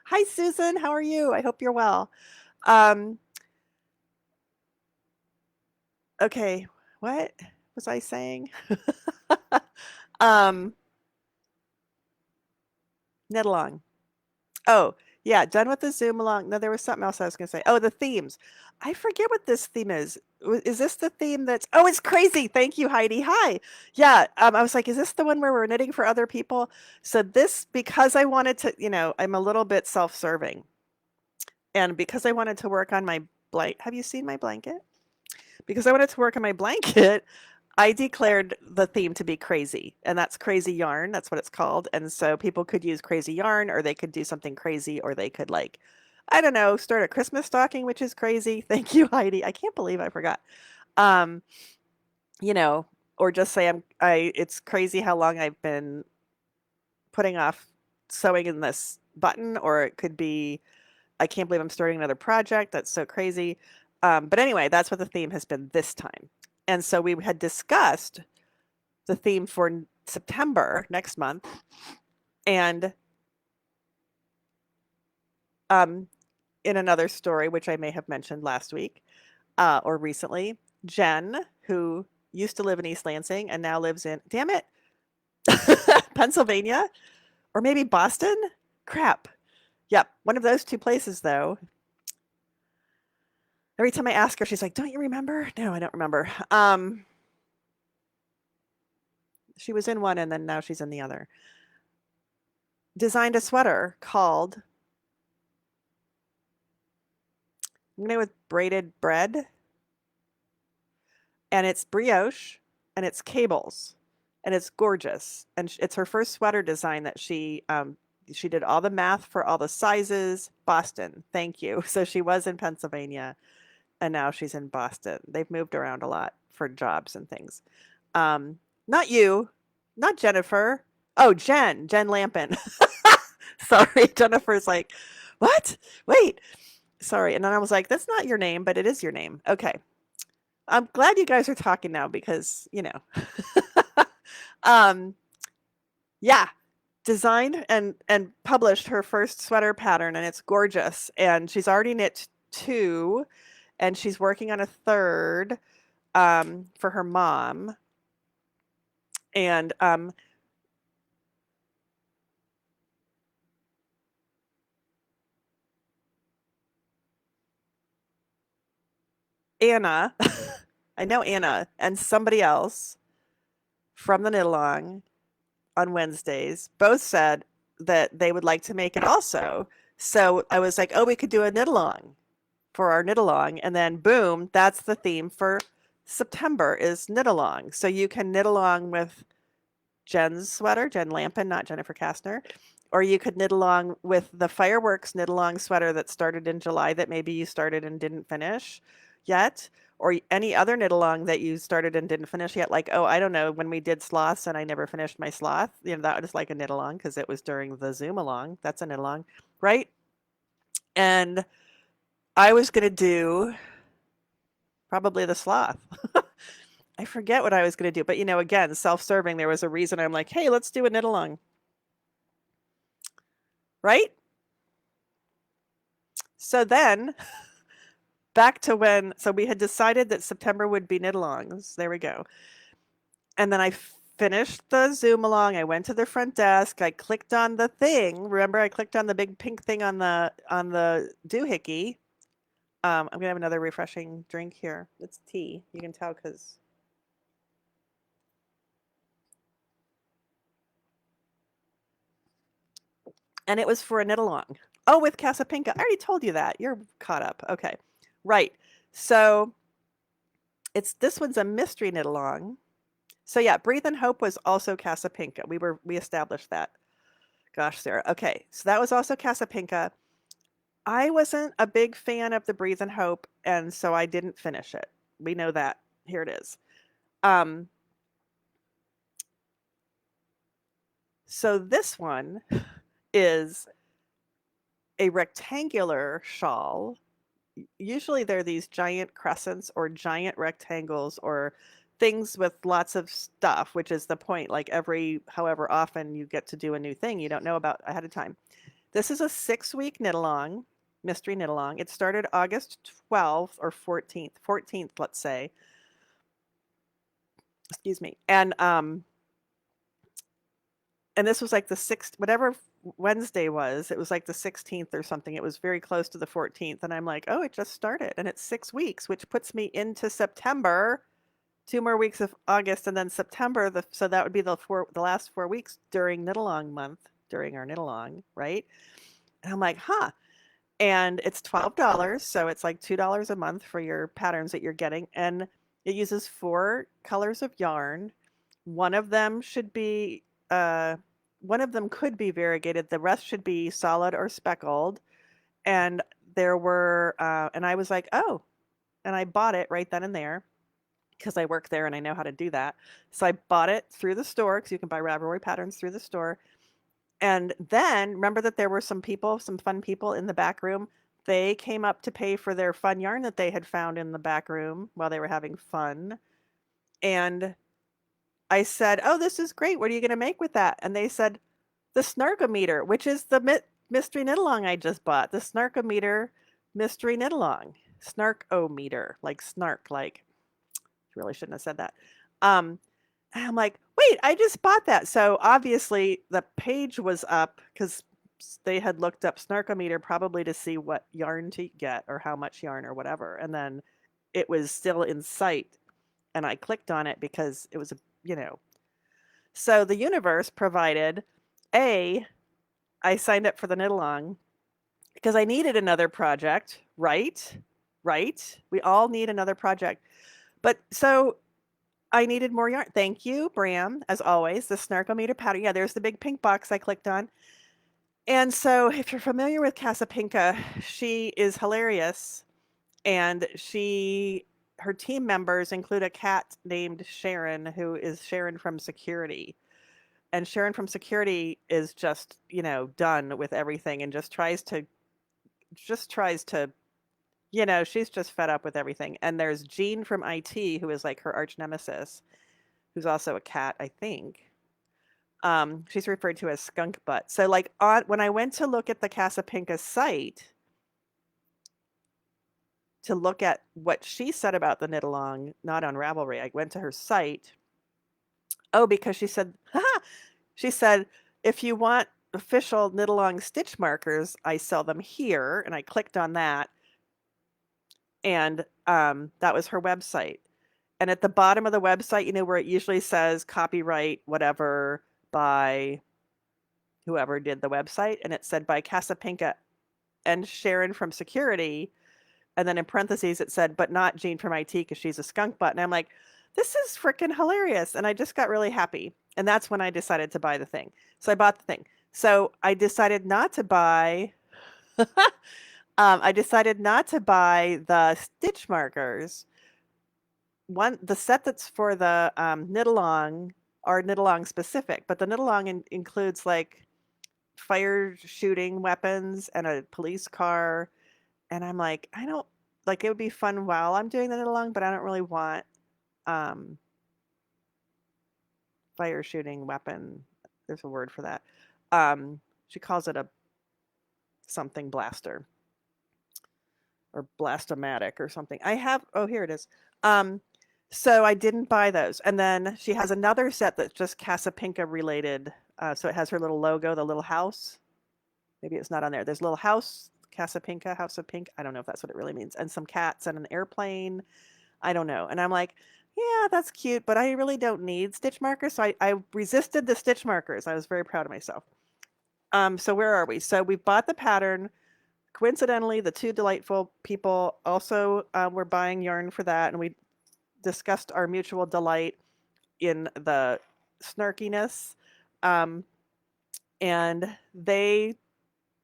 Hi, Susan. How are you? I hope you're well. Okay, what was I saying? Knit along. Oh, yeah, done with the Zoom along. No, there was something else I was going to say. Oh, the themes. I forget what this theme is. Is this the theme that's, oh, it's crazy. Thank you, Heidi. Hi. Yeah, I was like, is this the one where we're knitting for other people? So this, because I wanted to, I'm a little bit self-serving. And because I wanted to work on my blanket, have you seen my blanket? Because I wanted to work on my blanket, I declared the theme to be crazy, and that's crazy yarn. That's what it's called. And so people could use crazy yarn, or they could do something crazy, or they could, like, I don't know, start a Christmas stocking, which is crazy. Thank you, Heidi. I can't believe I forgot. Or just say it's crazy how long I've been putting off sewing in this button, or it could be, I can't believe I'm starting another project. That's so crazy. But anyway, that's what the theme has been this time. And so we had discussed the theme for September next month. And in another story, which I may have mentioned last week or recently, Jen, who used to live in East Lansing and now lives in, damn it, Pennsylvania, or maybe Boston. Crap. Yep, one of those two places, though. Every time I ask her, she's like, "Don't you remember?" No, I don't remember. She was in one, and then now she's in the other. Designed a sweater called, I'm gonna go with braided bread, and it's brioche, and it's cables, and it's gorgeous. And it's her first sweater design that she did all the math for all the sizes. Boston, thank you. So she was in Pennsylvania, and now she's in Boston. They've moved around a lot for jobs and things. Not you, not Jennifer. Oh, Jen Lampin. Sorry, Jennifer's like, what? Wait, sorry. And then I was like, that's not your name, but it is your name. Okay. I'm glad you guys are talking now because, um, yeah, designed and published her first sweater pattern, and it's gorgeous. And she's already knit two, and she's working on a third for her mom. And Anna, I know Anna and somebody else from the Knit Along on Wednesdays both said that they would like to make it also. So I was like, oh, we could do a knit along for our knit along. And then boom, that's the theme for September is knit along. So you can knit along with Jen's sweater, Jen Lampin, not Jennifer Kastner. Or you could knit along with the fireworks knit along sweater that started in July that maybe you started and didn't finish yet. Or any other knit along that you started and didn't finish yet. Like, oh, I don't know, when we did sloths and I never finished my sloth, that was like a knit along because it was during the Zoom along. That's a knit along, right? And I was going to do probably the sloth. I forget what I was going to do, but again, self-serving, there was a reason I'm like, hey, let's do a knit along. Right? So then back to so we had decided that September would be knit alongs. There we go. And then I finished the Zoom along. I went to the front desk. I clicked on the thing. Remember, I clicked on the big pink thing on the doohickey. I'm gonna have another refreshing drink here. It's tea. You can tell because. And it was for a knit along. Oh, with Casapinka. I already told you that. You're caught up. Okay. Right. So this one's a mystery knit along. So yeah, Breathe and Hope was also Casapinka. We established that. Gosh, Sarah. Okay. So that was also Casapinka. I wasn't a big fan of the Breathe and Hope, and so I didn't finish it. We know that. Here it is. So this one is a rectangular shawl. Usually they're these giant crescents or giant rectangles or things with lots of stuff, which is the point. Like however often you get to do a new thing you don't know about ahead of time. This is a 6-week knit along, mystery knit along. It started August 12th or 14th, let's say. Excuse me. And this was like the 6th, whatever Wednesday was, it was like the 16th or something. It was very close to the 14th. And I'm like, oh, it just started. And it's 6 weeks, which puts me into September, 2 more weeks of August, and then September. So that would be the last 4 weeks during knit along month, during our knit along, right? And I'm like, huh. And it's $12. So it's like $2 a month for your patterns that you're getting. And it uses 4 colors of yarn. One of them should be, one of them could be variegated. The rest should be solid or speckled. And there were, and I was like, oh, and I bought it right then and there because I work there and I know how to do that. So I bought it through the store because you can buy Ravelry patterns through the store. And then remember that there were some people, some fun people in the back room. They came up to pay for their fun yarn that they had found in the back room while they were having fun. And I said, "Oh, this is great. What are you going to make with that?" And they said, "The Snarkometer, which is the mystery knit along I just bought. The Snarkometer mystery knit along. Snarkometer, like snark, like really shouldn't have said that. And I'm like, wait, I just bought that. So obviously the page was up because they had looked up Snarkometer probably to see what yarn to get or how much yarn or whatever. And then it was still in sight. And I clicked on it because it was, you know. So the universe provided I signed up for the knit along because I needed another project, right? Right? We all need another project. But so I needed more yarn. Thank you, Bram, as always. The Snarkometer pattern. Yeah, there's the big pink box I clicked on. And so if you're familiar with Casapinka, she is hilarious. And her team members include a cat named Sharon, who is Sharon from Security. And Sharon from Security is just, done with everything and just tries to, she's just fed up with everything. And there's Jean from IT, who is like her arch nemesis, who's also a cat, I think. She's referred to as Skunk Butt. So like when I went to look at the Casapinka site to look at what she said about the knit along, not on Ravelry, I went to her site. Oh, because she said, she said, if you want official knit along stitch markers, I sell them here. And I clicked on that. And that was her website. And at the bottom of the website, where it usually says copyright, whatever, by whoever did the website, and it said by Casapinka and Sharon from Security, and then in parentheses it said, but not Jean from IT because she's a skunk butt. And I'm like, this is freaking hilarious. And I just got really happy. And that's when I decided to buy the thing. So I bought the thing. So I decided not to buy, the stitch markers. The set that's for the knit along are knit along specific, but the knit along includes like fire shooting weapons and a police car. And I'm like, I don't like it would be fun while I'm doing the knit along, but I don't really want um, fire shooting weapon. There's a word for that. She calls it a something blaster or blastomatic or something. Here it is. So I didn't buy those. And then she has another set that's just Casapinka related. So it has her little logo, the little house. Maybe it's not on there. There's a little house, Casapinka, House of Pink. I don't know if that's what it really means. And some cats and an airplane. I don't know. And I'm like, yeah, that's cute, but I really don't need stitch markers. So I resisted the stitch markers. I was very proud of myself. So where are we? So we bought the pattern. Coincidentally, the two delightful people also were buying yarn for that. And we discussed our mutual delight in the snarkiness. And they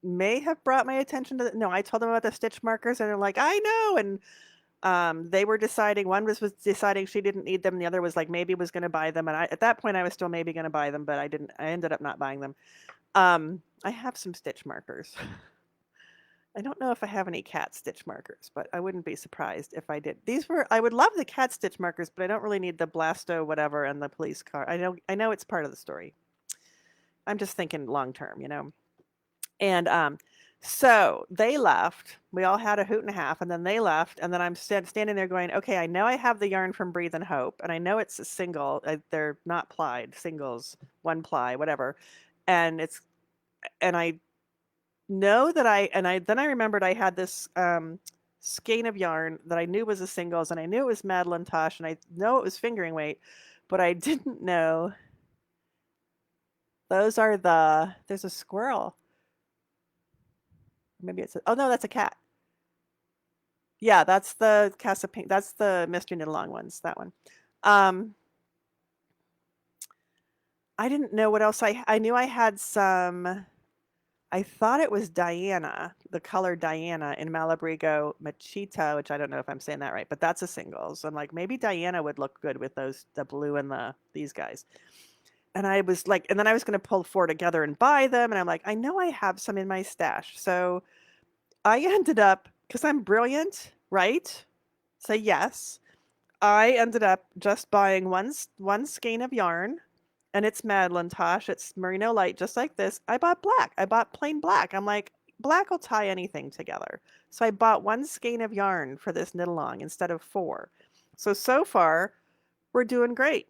may have brought my attention to no, I told them about the stitch markers and they're like, I know. And they were deciding, one was deciding she didn't need them. The other was like, maybe was going to buy them. And at that point I was still maybe going to buy them, but I ended up not buying them. I have some stitch markers. I don't know if I have any cat stitch markers, but I wouldn't be surprised if I did. I would love the cat stitch markers, but I don't really need the blasto whatever and the police car. I know it's part of the story. I'm just thinking long term, And so they left. We all had a hoot and a half, and then they left. And then I'm standing there going, okay, I know I have the yarn from Breathe and Hope, and I know it's a single. They're not plied, singles, one ply, whatever. And I know that then I remembered I had this skein of yarn that I knew was a singles, and I knew it was Madeline Tosh, and I know it was fingering weight, but I didn't know. There's a squirrel. Maybe oh no, that's a cat. Yeah, that's the Casa Pink. That's the Mystery Knit Along ones. That one. I didn't know what else I knew I had some. I thought it was Diana, the color Diana in Malabrigo Machita, which I don't know if I'm saying that right, but that's a singles. I'm like, maybe Diana would look good with the blue and these guys. and I was like, and then I was going to pull four together and buy them. And I'm like, I know I have some in my stash. So I ended up, because I'm brilliant, right? Say yes. I ended up just buying one skein of yarn, and it's Madeline Tosh. It's Merino Light, just like this. I bought black. I bought plain black. I'm like, black will tie anything together. So I bought one skein of yarn for this knit along instead of four. So far, we're doing great,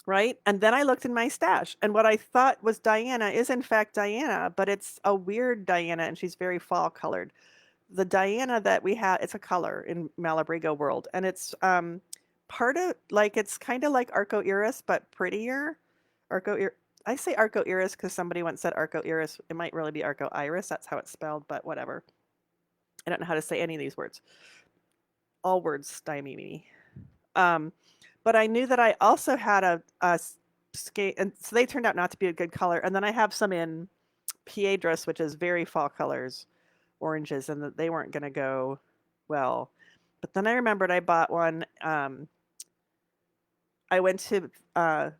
right? And then I looked in my stash, and what I thought was Diana is in fact Diana, but it's a weird Diana, and she's very fall colored. The Diana that we have, it's a color in Malabrigo world, and it's part of like it's kind of like Arco Iris but prettier. Arco Ir I say Arco Iris because somebody once said Arco Iris. It might really be Arco Iris. That's how it's spelled, but whatever. I don't know how to say any of these words. All words stymie me. Um, but I knew that I also had a skate, and so they turned out not to be a good color. And then I have some in Piedras, which is very fall colors, oranges, and that they weren't going to go well. But then I remembered I bought one. I went to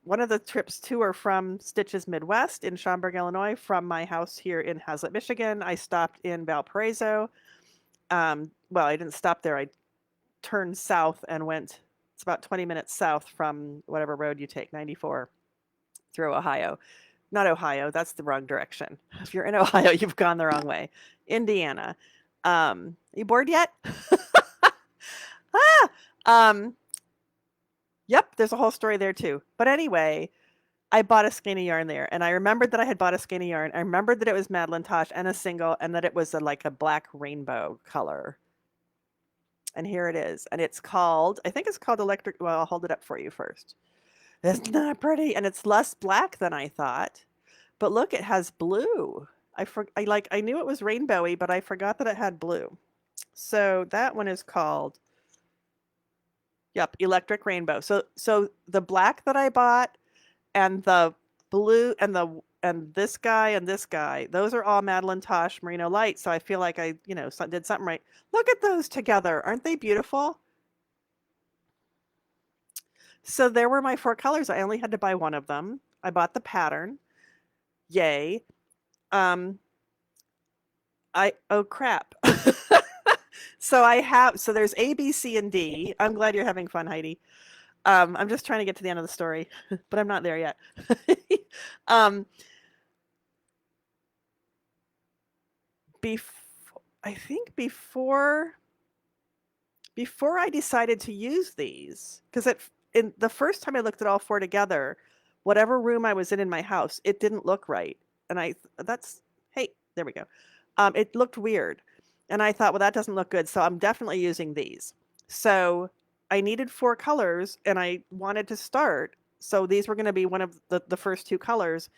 one of the trips to or from Stitches Midwest in Schaumburg, Illinois, from my house here in Hazlet, Michigan. I stopped in Valparaiso. Well, I didn't stop there. I turned south and went, it's about 20 minutes south from whatever road you take, 94, through Ohio. Not Ohio, that's the wrong direction. If you're in Ohio, you've gone the wrong way. Indiana. You bored yet? ah! Yep, there's a whole story there too. But anyway, I bought a skein of yarn there, and I remembered that I had bought a skein of yarn. I remembered that it was Madeline Tosh and a single, and that it was like a black rainbow color. And here it is. And it's called, I think it's called Electric. Well, I'll hold it up for you first. Isn't that pretty? And it's less black than I thought. But look, it has blue. I knew it was rainbowy, but I forgot that it had blue. So that one is called, yep, Electric Rainbow. So the black that I bought and the blue and this guy, those are all Madeline Tosh Merino Light. So I feel like I, did something right. Look at those together. Aren't they beautiful? So there were my four colors. I only had to buy one of them. I bought the pattern. Yay. Oh crap. So there's A, B, C, and D. I'm glad you're having fun, Heidi. I'm just trying to get to the end of the story, but I'm not there yet. um, I think before I decided to use these, because in the first time I looked at all four together, whatever room I was in my house, it didn't look right, and hey, there we go. It looked weird, and I thought, well, that doesn't look good, so I'm definitely using these. So I needed four colors, and I wanted to start. So these were going to be one of the first two colors,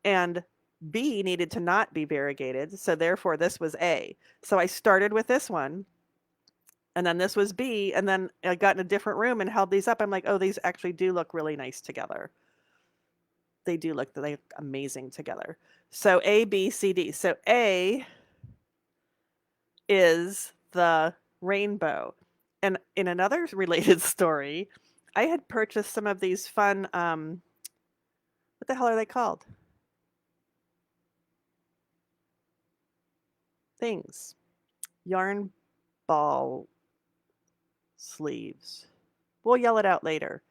and B needed to not be variegated, so therefore this was A. So I started with this one, and then this was B, and then I got in a different room and held these up. I'm like, oh, these actually do look really nice together. They look amazing together. So A, B, C, D. So A is the rainbow. And in another related story, I had purchased some of these fun, what the hell are they called? Things. Yarn ball sleeves. We'll yell it out later.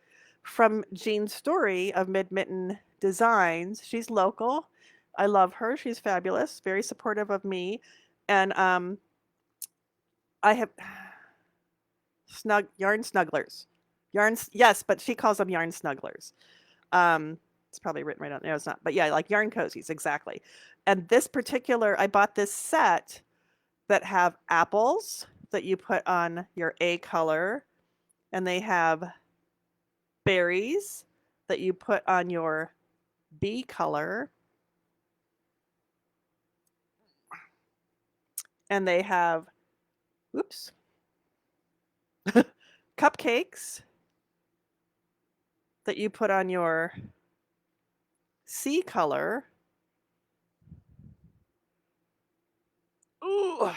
From Jean Story of Mid Mitten Designs. She's local. I love her. She's fabulous, very supportive of me. And I have yarn snugglers. Yarns, yes, but she calls them yarn snugglers. It's probably written right on there. No, it's not. But yeah, like yarn cozies, exactly. And this particular, I bought this set that have apples that you put on your A color, and they have berries that you put on your B color, and they have, oops, cupcakes that you put on your C color. Ooh,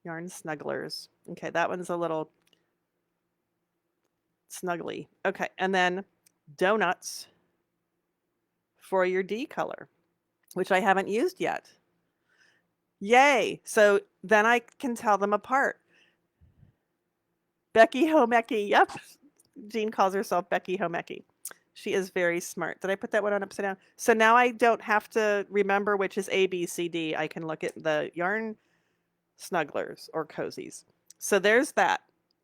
yarn snugglers. Okay, that one's a little snuggly. Okay, and then donuts for your D color, which I haven't used yet. Yay! So then I can tell them apart. Becky Homecki. Yep. Jean calls herself Becky Homecki. She is very smart. Did I put that one on upside down? So now I don't have to remember which is A, B, C, D. I can look at the yarn snugglers or cozies. So there's that.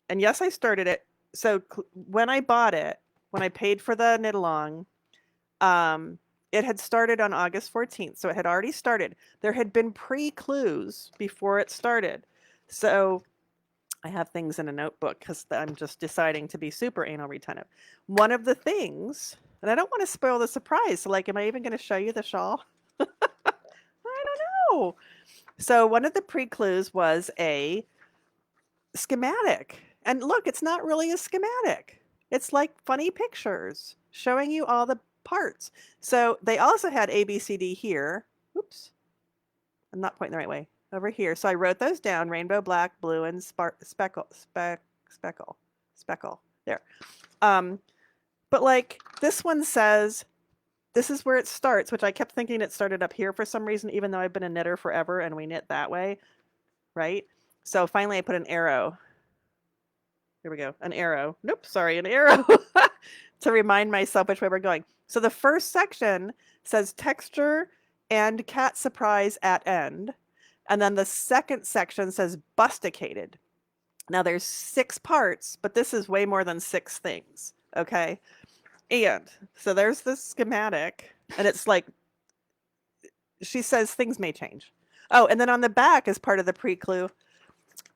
And yes, I started it. So when I bought it, when I paid for the knit along, it had started on August 14th. So it had already started. There had been pre-clues before it started. So I have things in a notebook because I'm just deciding to be super anal retentive. One of the things, and I don't want to spoil the surprise. So like, am I even going to show you the shawl? I don't know. So one of the pre-clues was a schematic. And look, it's not really a schematic. It's like funny pictures showing you all the parts. So they also had A, B, C, D here. Oops. I'm not pointing the right way. Over here. So I wrote those down: rainbow, black, blue, and speckle. There. But like this one says, this is where it starts, which I kept thinking it started up here for some reason, even though I've been a knitter forever and we knit that way, right? So finally I put an arrow. Here we go, an arrow. Nope, sorry, an arrow to remind myself which way we're going. So the first section says texture and cat surprise at end. And then the second section says busticated. Now there's 6 parts, but this is way more than 6 things, okay? And so there's the schematic, and it's like, she says things may change. Oh, and then on the back, as part of the pre-clue,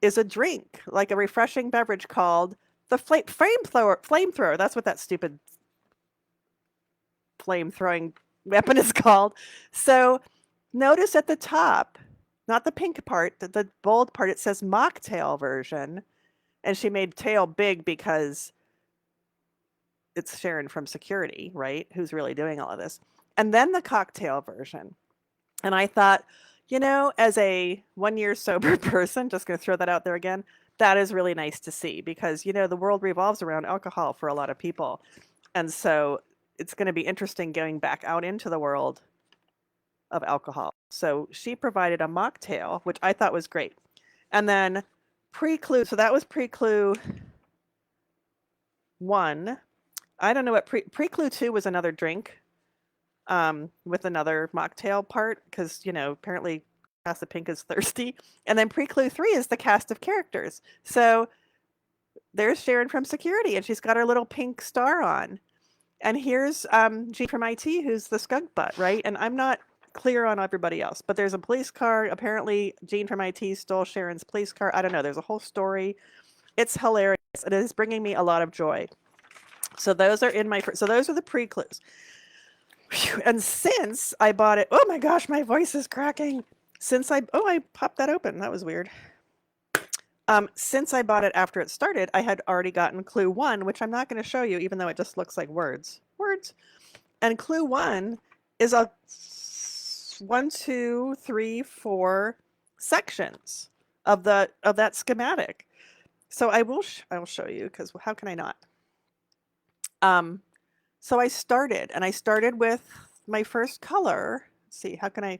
is a drink, like a refreshing beverage called the flamethrower. That's what that stupid flame-throwing weapon is called. So notice at the top, not the pink part, the bold part, it says mocktail version. And she made tail big because it's Sharon from security, right? Who's really doing all of this. And then the cocktail version. And I thought, you know, as a 1-year sober person, just going to throw that out there again, that is really nice to see because, you know, the world revolves around alcohol for a lot of people. And so it's going to be interesting going back out into the world of alcohol. So she provided a mocktail, which I thought was great. And then pre-clue, so that was pre-clue 1. I don't know what pre-clue 2 was, another drink with another mocktail part because, you know, apparently Casa Pink is thirsty. And then pre-clue 3 is the cast of characters. So there's Sharon from security and she's got her little pink star on. And here's Jean from IT, who's the skunk butt, right? And I'm not clear on everybody else, but there's a police car. Apparently Jean from IT stole Sharon's police car. I don't know. There's a whole story. It's hilarious. It is bringing me a lot of joy. So those are in my, so those are the pre-clues. And since I bought it, oh my gosh, my voice is cracking. Since I popped that open. That was weird. Since I bought it after it started, I had already gotten clue 1, which I'm not going to show you, even though it just looks like words. And clue 1 is a 1, 2, 3, 4 sections of that schematic. So I will show you because how can I not? So I started with my first color. Let's see, how can I?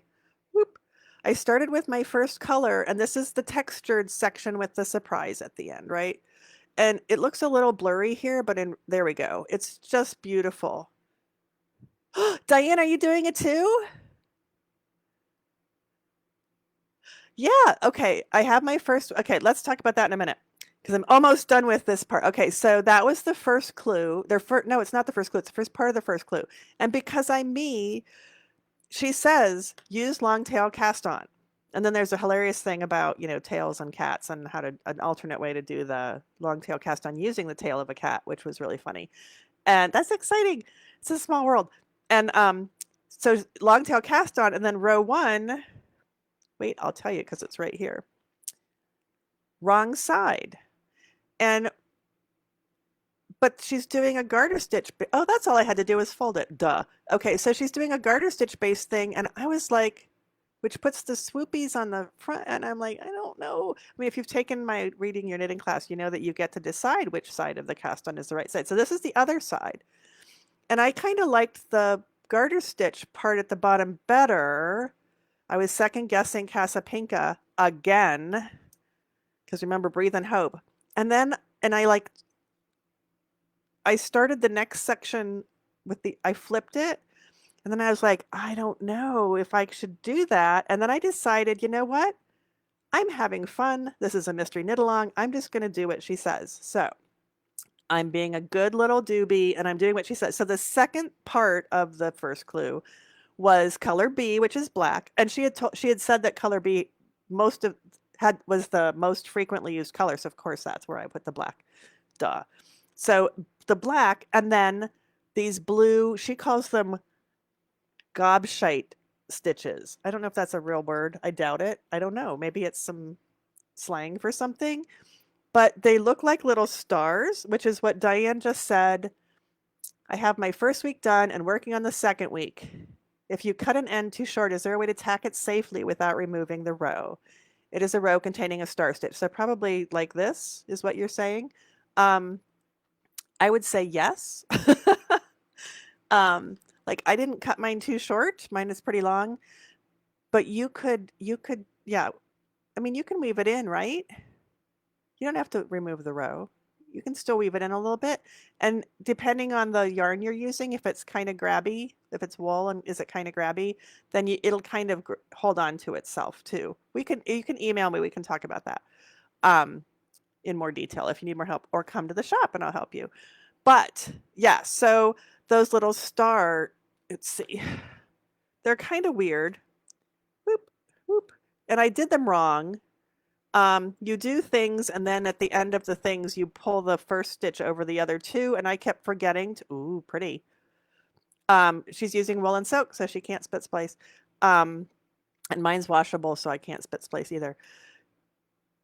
Whoop. I started with my first color, and this is the textured section with the surprise at the end, right? And it looks a little blurry here, but there we go. It's just beautiful. Diane, are you doing it too? Yeah, okay. I have my first, okay, let's talk about that in a minute because I'm almost done with this part. Okay, so that was the first clue. No, it's not the first clue. It's the first part of the first clue. And because I'm me, she says, use long tail cast on. And then there's a hilarious thing about, you know, tails and cats and how to, an alternate way to do the long tail cast on using the tail of a cat, which was really funny. And that's exciting. It's a small world. And so long tail cast on, and then row 1, wait, I'll tell you because it's right here. Wrong side. But she's doing a garter stitch. Oh, that's all I had to do was fold it. Duh. Okay, so she's doing a garter stitch based thing. And I was like, which puts the swoopies on the front. And I'm like, I don't know. I mean, if you've taken my reading your knitting class, you know that you get to decide which side of the cast on is the right side. So this is the other side. And I kind of liked the garter stitch part at the bottom better. I was second guessing Casapinka again, because remember, breathe and hope. And then, and I started the next section with I flipped it. And then I was like, I don't know if I should do that. And then I decided, you know what? I'm having fun. This is a mystery knit along. I'm just going to do what she says. So I'm being a good little doobie and I'm doing what she says. So the second part of the first clue was color B, which is black. And she had said that color B was the most frequently used color. So of course that's where I put the black. Duh. So the black, and then these blue, she calls them gobshite stitches. I don't know if that's a real word. I doubt it. I don't know. Maybe it's some slang for something. But they look like little stars, which is what Diane just said. I have my first week done and working on the second week. If you cut an end too short, is there a way to tack it safely without removing the row? It is a row containing a star stitch. So probably like this is what you're saying. I would say yes. Like I didn't cut mine too short. Mine is pretty long. But you could, yeah. I mean, you can weave it in, right? You don't have to remove the row. You can still weave it in a little bit. And depending on the yarn you're using, if it's kind of grabby, if it's wool and is it kind of grabby, then it'll kind of hold on to itself too. You can email me. We can talk about that in more detail if you need more help, or come to the shop and I'll help you. But yeah, so those little let's see, they're kind of weird. Whoop, whoop. And I did them wrong. You do things, and then at the end of the things, you pull the first stitch over the other two, and I kept forgetting to, ooh, pretty. She's using wool and silk, so she can't spit splice. And mine's washable, so I can't spit splice either.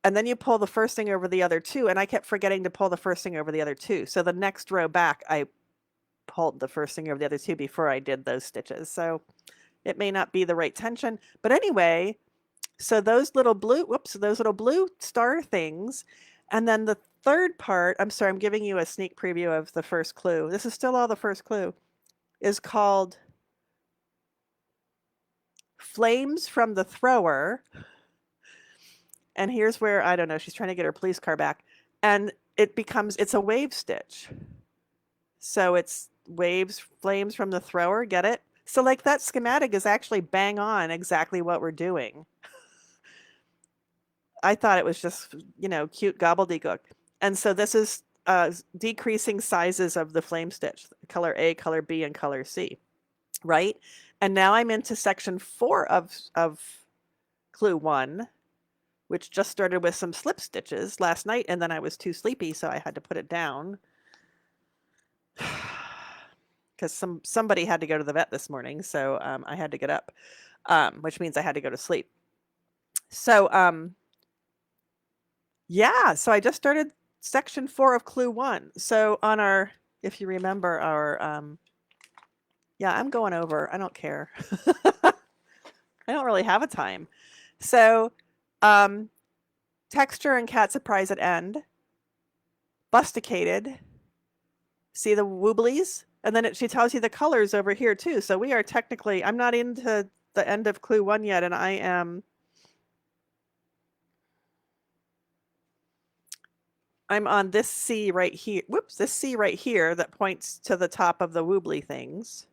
And then you pull the first thing over the other two, and I kept forgetting to pull the first thing over the other two. So the next row back, I pulled the first thing over the other two before I did those stitches. So it may not be the right tension, but anyway, so those little blue star things. And then the third part, I'm sorry, I'm giving you a sneak preview of the first clue. This is still all the first clue, is called Flames from the Thrower. And here's where, I don't know, she's trying to get her police car back. And it's a wave stitch. So it's flames from the thrower, get it? So like that schematic is actually bang on exactly what we're doing. I thought it was just, cute gobbledygook. And so this is decreasing sizes of the flame stitch, color A, color B, and color C, right? And now I'm into section 4 of clue 1, which just started with some slip stitches last night, and then I was too sleepy, so I had to put it down. Because somebody had to go to the vet this morning, so I had to get up, which means I had to go to sleep. So yeah, so I just started section 4 of clue 1. So on our, if you remember our, yeah, I'm going over. I don't care. I don't really have a time. So texture and cat surprise at end. Busticated. See the wooblies? And then she tells you the colors over here too. So we are technically, I'm not into the end of clue 1 yet, and I'm on this C right here. Whoops, this C right here that points to the top of the woobly things,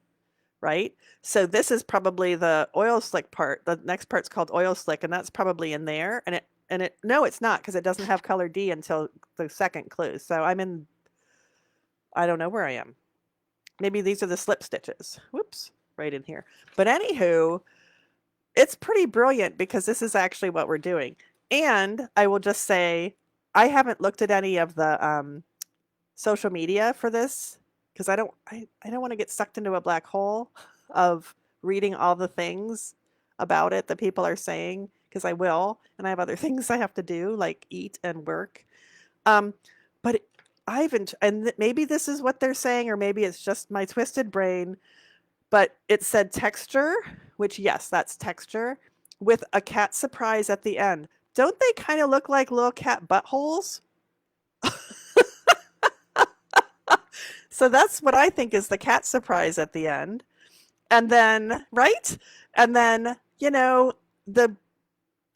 right? So this is probably the oil slick part. The next part's called oil slick, and that's probably in there. No, it's not, because it doesn't have color D until the second clue. So I don't know where I am. Maybe these are the slip stitches. Whoops, right in here. But anywho, it's pretty brilliant because this is actually what we're doing. And I will just say, I haven't looked at any of the social media for this because I don't want to get sucked into a black hole of reading all the things about it that people are saying, because I will, and I have other things I have to do, like eat and work. But and maybe this is what they're saying, or maybe it's just my twisted brain, but it said texture, which yes, that's texture, with a cat surprise at the end. Don't they kind of look like little cat buttholes? So that's what I think is the cat surprise at the end. And then, right? And then, the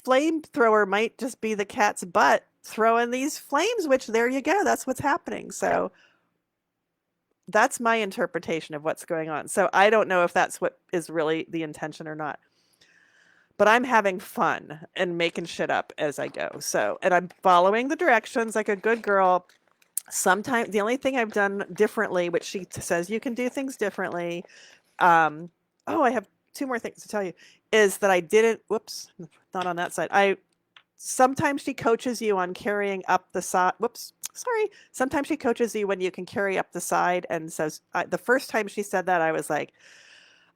flamethrower might just be the cat's butt throwing these flames, which there you go. That's what's happening. So that's my interpretation of what's going on. So I don't know if that's what is really the intention or not. But I'm having fun and making shit up as I go. So, and I'm following the directions like a good girl. Sometimes the only thing I've done differently, which she says you can do things differently. Um, oh, I have two more things to tell you. Is that I didn't. Whoops, not on that side. I sometimes she coaches you on carrying up the side. Whoops, sorry. Sometimes she coaches you when you can carry up the side, and says the first time she said that, I was like,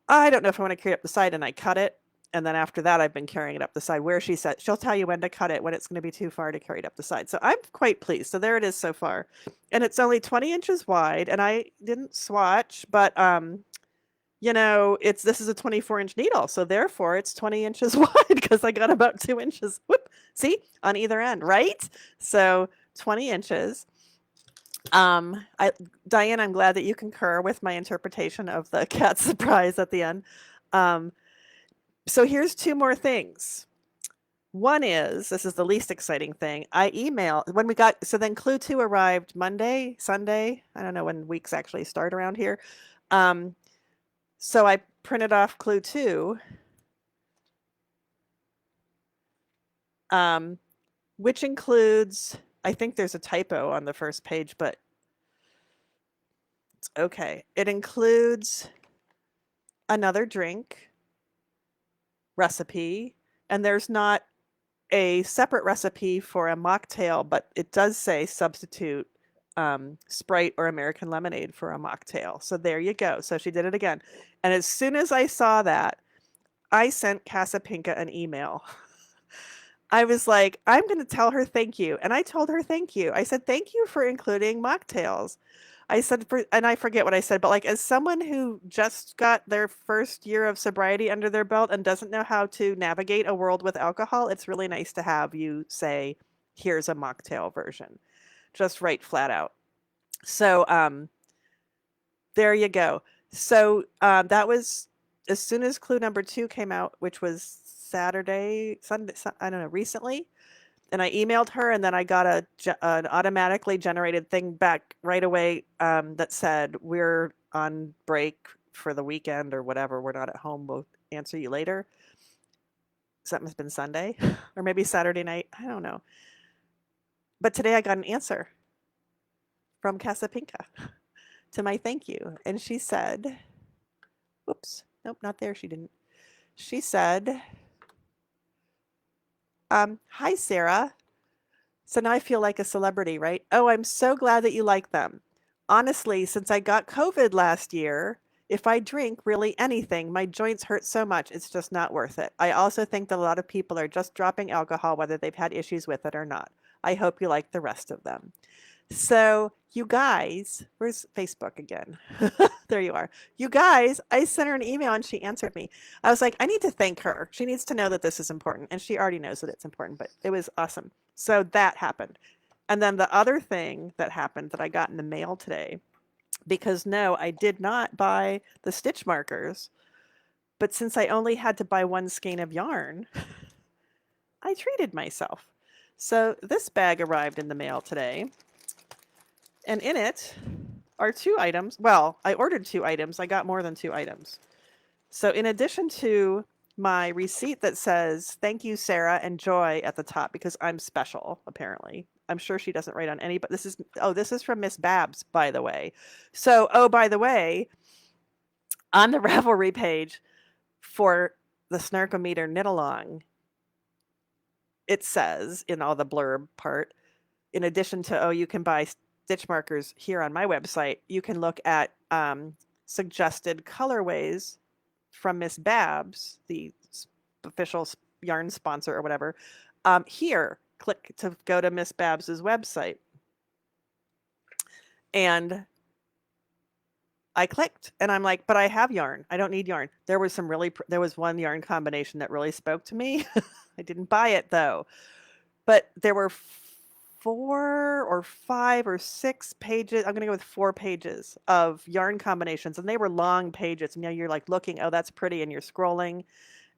I don't know if I want to carry up the side, and I cut it. And then after that, I've been carrying it up the side where she said she'll tell you when to cut it, when it's going to be too far to carry it up the side. So I'm quite pleased. So there it is so far. And it's only 20 inches wide. And I didn't swatch, but this is a 24-inch needle. So therefore it's 20 inches wide because I got about 2 inches. Whoop, see, on either end, right? So 20 inches. Diane, I'm glad that you concur with my interpretation of the cat surprise at the end. So here's two more things. One is, this is the least exciting thing. I emailed when we got, so then Clue 2 arrived Monday, Sunday. I don't know when weeks actually start around here. So I printed off Clue 2, which includes, I think there's a typo on the first page, but it's okay. It includes another drink recipe, and there's not a separate recipe for a mocktail, but it does say substitute Sprite or American lemonade for a mocktail. So there you go. So she did it again. And as soon as I saw that, I sent Casapinka an email. I was like, I'm going to tell her thank you. And I told her thank you. I said, thank you for including mocktails. I said, and I forget what I said, but like as someone who just got their first year of sobriety under their belt and doesn't know how to navigate a world with alcohol, it's really nice to have you say, here's a mocktail version, just right flat out. So there you go. So that was as soon as Clue number 2 came out, which was Saturday, Sunday, I don't know, recently. And I emailed her, and then I got an automatically generated thing back right away that said, we're on break for the weekend or whatever. We're not at home. We'll answer you later. So that must have been Sunday or maybe Saturday night. I don't know. But today I got an answer from Casapinka to my thank you. And she said, whoops, nope, not there. She didn't. She said, hi, Sarah. So now I feel like a celebrity, right? Oh, I'm so glad that you like them. Honestly, since I got COVID last year, if I drink really anything, my joints hurt so much, it's just not worth it. I also think that a lot of people are just dropping alcohol, whether they've had issues with it or not. I hope you like the rest of them. So, you guys, where's Facebook again? There you are. You guys, I sent her an email and she answered me. I was like, I need to thank her. She needs to know that this is important. And she already knows that it's important, but it was awesome. So that happened. And then the other thing that happened that I got in the mail today, because no, I did not buy the stitch markers, but since I only had to buy one skein of yarn, I treated myself. So this bag arrived in the mail today. And in it are 2 items. Well, I ordered 2 items. I got more than 2 items. So in addition to my receipt that says, thank you, Sarah, and Joy at the top, because I'm special, apparently. I'm sure she doesn't write on any, but this is from Miss Babs, by the way. So, by the way, on the Ravelry page for the Snarkometer knit along, it says in all the blurb part, in addition to, you can buy stitch markers here on my website, you can look at suggested colorways from Miss Babs, the official yarn sponsor or whatever. Here, click to go to Miss Babs's website. And I clicked and I'm like, but I have yarn. I don't need yarn. There was one yarn combination that really spoke to me. I didn't buy it though. But there were 4 or 5 or 6 pages. I'm going to go with 4 pages of yarn combinations. And they were long pages. And you're like looking, oh, that's pretty. And you're scrolling.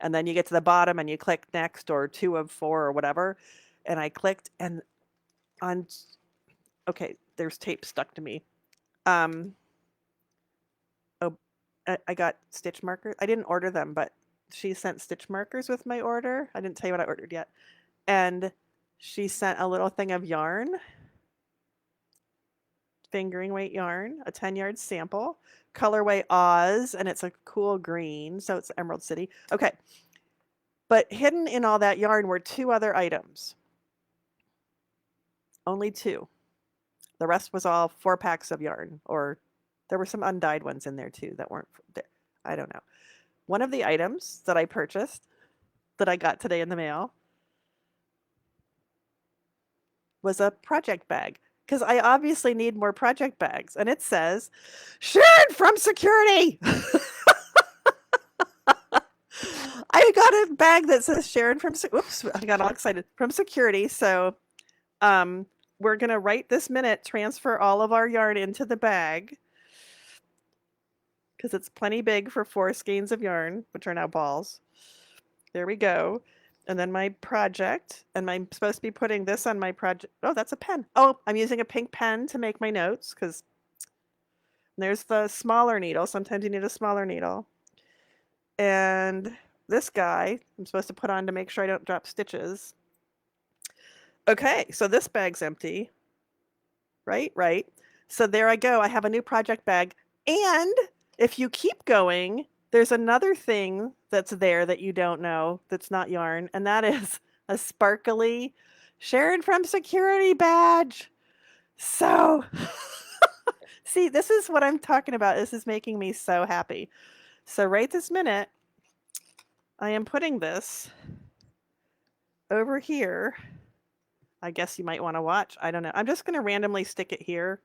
And then you get to the bottom and you click next or 2 of 4 or whatever. And I clicked and on, okay, there's tape stuck to me. Oh, I got stitch markers. I didn't order them, but she sent stitch markers with my order. I didn't tell you what I ordered yet. And she sent a little thing of yarn, fingering weight yarn, a 10-yard sample, colorway Oz, and it's a cool green, so it's Emerald City. Okay. But hidden in all that yarn were 2 other items. Only 2. The rest was all 4 packs of yarn, or there were some undyed ones in there too that weren't there. I don't know. One of the items that I purchased that I got today in the mail was a project bag, because I obviously need more project bags. And it says, Sharon from Security. I got a bag that says Sharon from, oops, I got all excited, from Security. So we're going to right this minute transfer all of our yarn into the bag, because it's plenty big for 4 skeins of yarn, which are now balls. There we go. And then my project, and I'm supposed to be putting this on my project. Oh, that's a pen. Oh, I'm using a pink pen to make my notes, because there's the smaller needle. Sometimes you need a smaller needle. And this guy I'm supposed to put on to make sure I don't drop stitches. Okay, so this bag's empty. Right. So there I go. I have a new project bag. And if you keep going, there's another thing that's there that you don't know that's not yarn, and that is a sparkly Sharon from Security badge. So, see, this is what I'm talking about. This is making me so happy. So right this minute, I am putting this over here. I guess you might want to watch. I don't know. I'm just going to randomly stick it here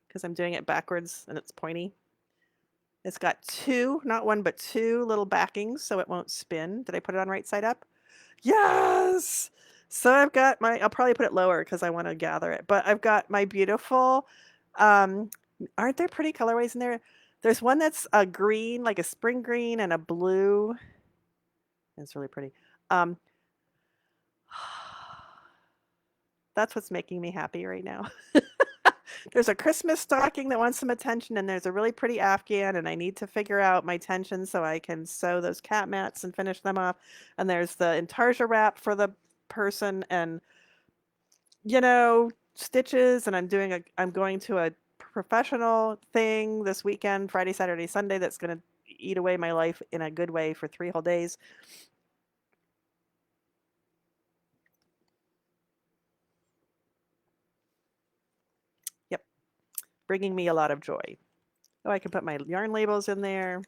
because I'm doing it backwards and it's pointy. It's got 2, not 1, but 2 little backings so it won't spin. Did I put it on right side up? Yes! So I've got my, I'll probably put it lower because I want to gather it, but I've got my beautiful, aren't there pretty colorways in there? There's one that's a green, like a spring green, and a blue. It's really pretty. That's what's making me happy right now. There's a Christmas stocking that wants some attention, and there's a really pretty Afghan, and I need to figure out my tension so I can sew those cat mats and finish them off. And there's the intarsia wrap for the person, and stitches. And I'm going to a professional thing this weekend, Friday, Saturday, Sunday, that's going to eat away my life in a good way for 3 whole days. Yep, bringing me a lot of joy. Oh, I can put my yarn labels in there.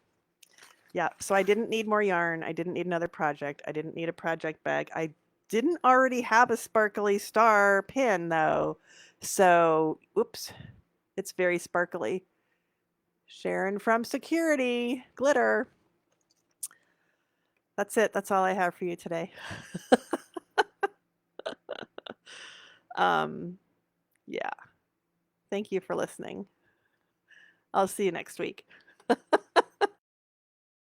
Yeah, so I didn't need more yarn. I didn't need another project. I didn't need a project bag. I didn't already have a sparkly star pin, though. So, oops, it's very sparkly. Sharon from Security, glitter. That's it. That's all I have for you today. Yeah. Thank you for listening. I'll see you next week.